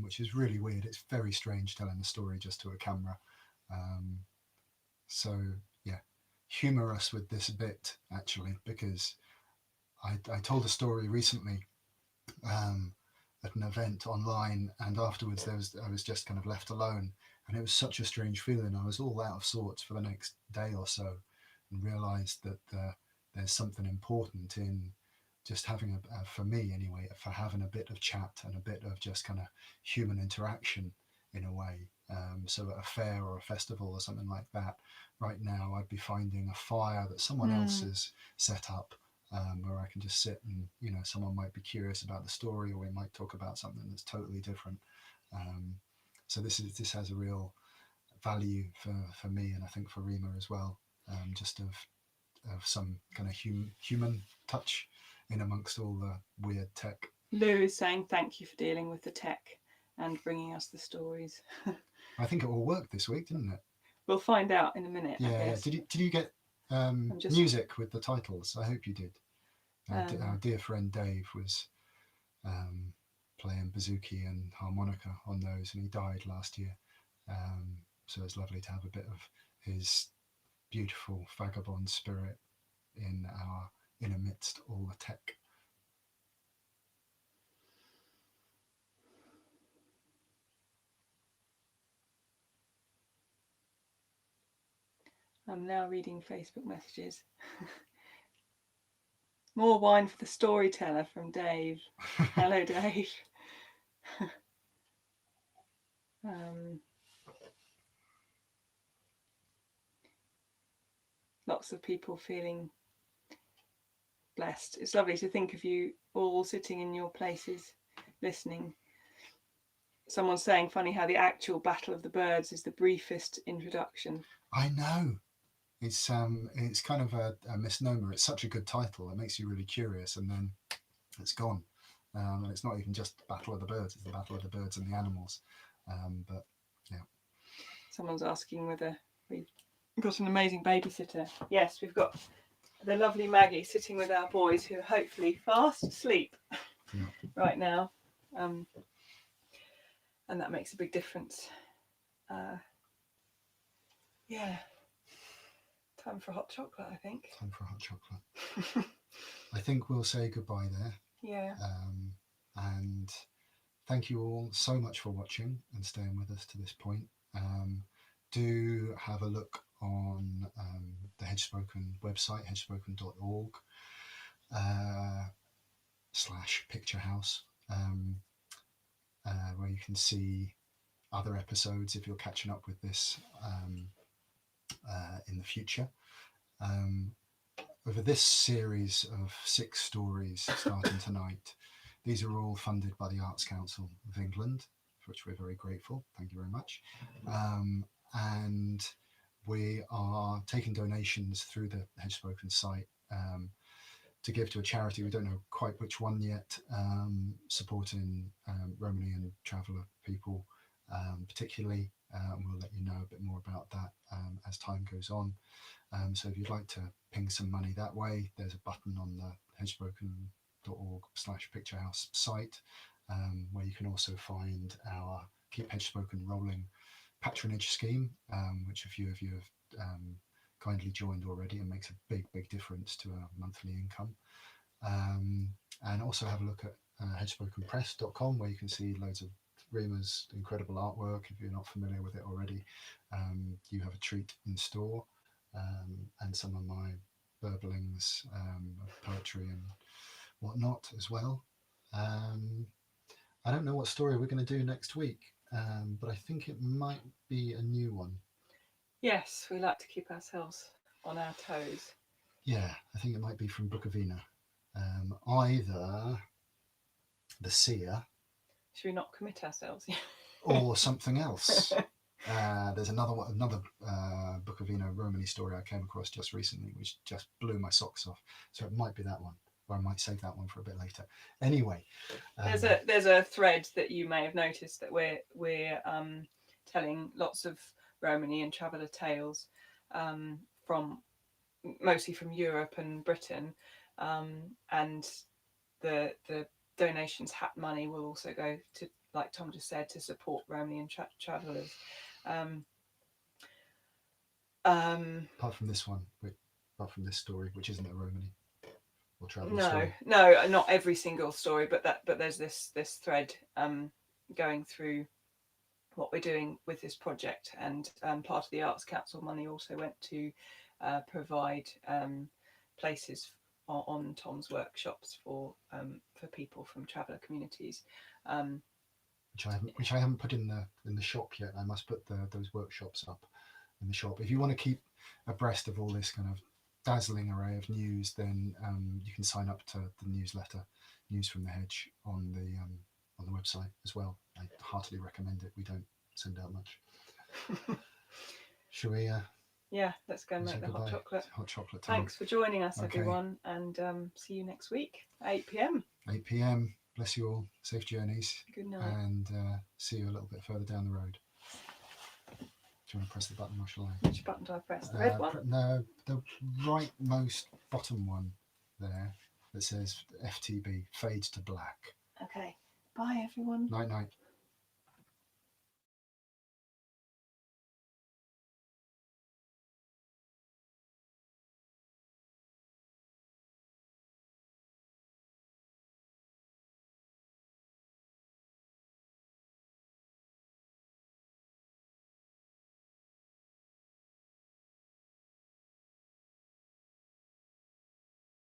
which is really weird. It's very strange telling a story just to a camera. So yeah, humour us with this bit actually, because I told a story recently at an event online, and afterwards I was just kind of left alone, and it was such a strange feeling. I was all out of sorts for the next day or so, and realised that there's something important in just having for me anyway, for having a bit of chat and a bit of just kind of human interaction in a way. So at a fair or a festival or something like that, right now I'd be finding a fire that someone else has set up, where I can just sit and, someone might be curious about the story, or we might talk about something that's totally different. So this has a real value for me, and I think for Rima as well, just of some kind of human touch in amongst all the weird tech.
Lou is saying thank you for dealing with the tech and bringing us the stories.
I think it all worked this week, didn't it?
We'll find out in a minute.
Yeah. Did you get music with the titles? I hope you did. Our dear friend Dave was playing bouzouki and harmonica on those, and he died last year. So it's lovely to have a bit of his beautiful vagabond spirit in our in amidst all the tech.
I'm now reading Facebook messages. More wine for the storyteller from Dave. Hello, Dave. Lots of people feeling blessed. It's lovely to think of you all sitting in your places, listening. Someone's saying, funny how the actual Battle of the Birds is the briefest introduction.
I know. It's kind of a misnomer. It's such a good title. It makes you really curious, and then it's gone. And it's not even just Battle of the Birds. It's the Battle of the Birds and the Animals. But yeah.
Someone's asking whether we've got an amazing babysitter. Yes, we've got the lovely Maggie sitting with our boys, who are hopefully fast asleep right now. And that makes a big difference. Yeah. Time for hot chocolate, I think.
Time for hot chocolate. I think we'll say goodbye there.
Yeah.
And thank you all so much for watching and staying with us to this point. Do have a look on the Hedgespoken website, hedgespoken.org /Picturehouse, where you can see other episodes if you're catching up with this in the future. Over this series of 6 stories starting tonight, these are all funded by the Arts Council of England, for which we're very grateful. Thank you very much. And we are taking donations through the Hedgespoken site to give to a charity. We don't know quite which one yet, supporting Romany traveller people particularly. We'll let you know a bit more about that as time goes on. So if you'd like to ping some money that way, there's a button on the hedgespoken.org /Picturehouse site, where you can also find our Keep Hedgespoken Rolling patronage scheme, which a few of you have kindly joined already, and makes a big difference to our monthly income. And also have a look at hedgespokenpress.com, where you can see loads of Rima's incredible artwork. If you're not familiar with it already, you have a treat in store. And some of my burblings of poetry and whatnot as well. I don't know what story we're going to do next week, but I think it might be a new one.
Yes, we like to keep ourselves on our toes.
Yeah, I think it might be from Book of Ina. Either The Seer.
Should we not commit ourselves?
Or something else. There's another Book of Ina Romany story I came across just recently, which just blew my socks off. So it might be that one, or I might save that one for a bit later. Anyway,
there's a thread that you may have noticed that we're telling lots of Romany and traveller tales from mostly from Europe and Britain, and the donations money will also go to, like Tom just said, to support Romany travellers.
Apart from this one, apart from this story, which isn't a Romany or travel story.
No, not every single story, but there's this thread going through what we're doing with this project, and part of the Arts Council money also went to provide places on Tom's workshops for people from traveller communities.
Which I haven't put in the shop yet. I must put those workshops up in the shop. If you want to keep abreast of all this kind of dazzling array of news, then you can sign up to the newsletter, News from the Hedge, on the website as well. I heartily recommend it. We don't send out much. Shall we?
Yeah, let's go and make the hot chocolate.
Hot chocolate time.
Thanks for joining us, everyone, and see you next week, 8 p.m.
8 p.m. Bless you all. Safe journeys.
Good night.
And see you a little bit further down the road. Do you want to press the button, or shall I?
Which button do I press? The red one?
No, the rightmost bottom one there that says FTB, fades to black.
Okay. Bye, everyone.
Night.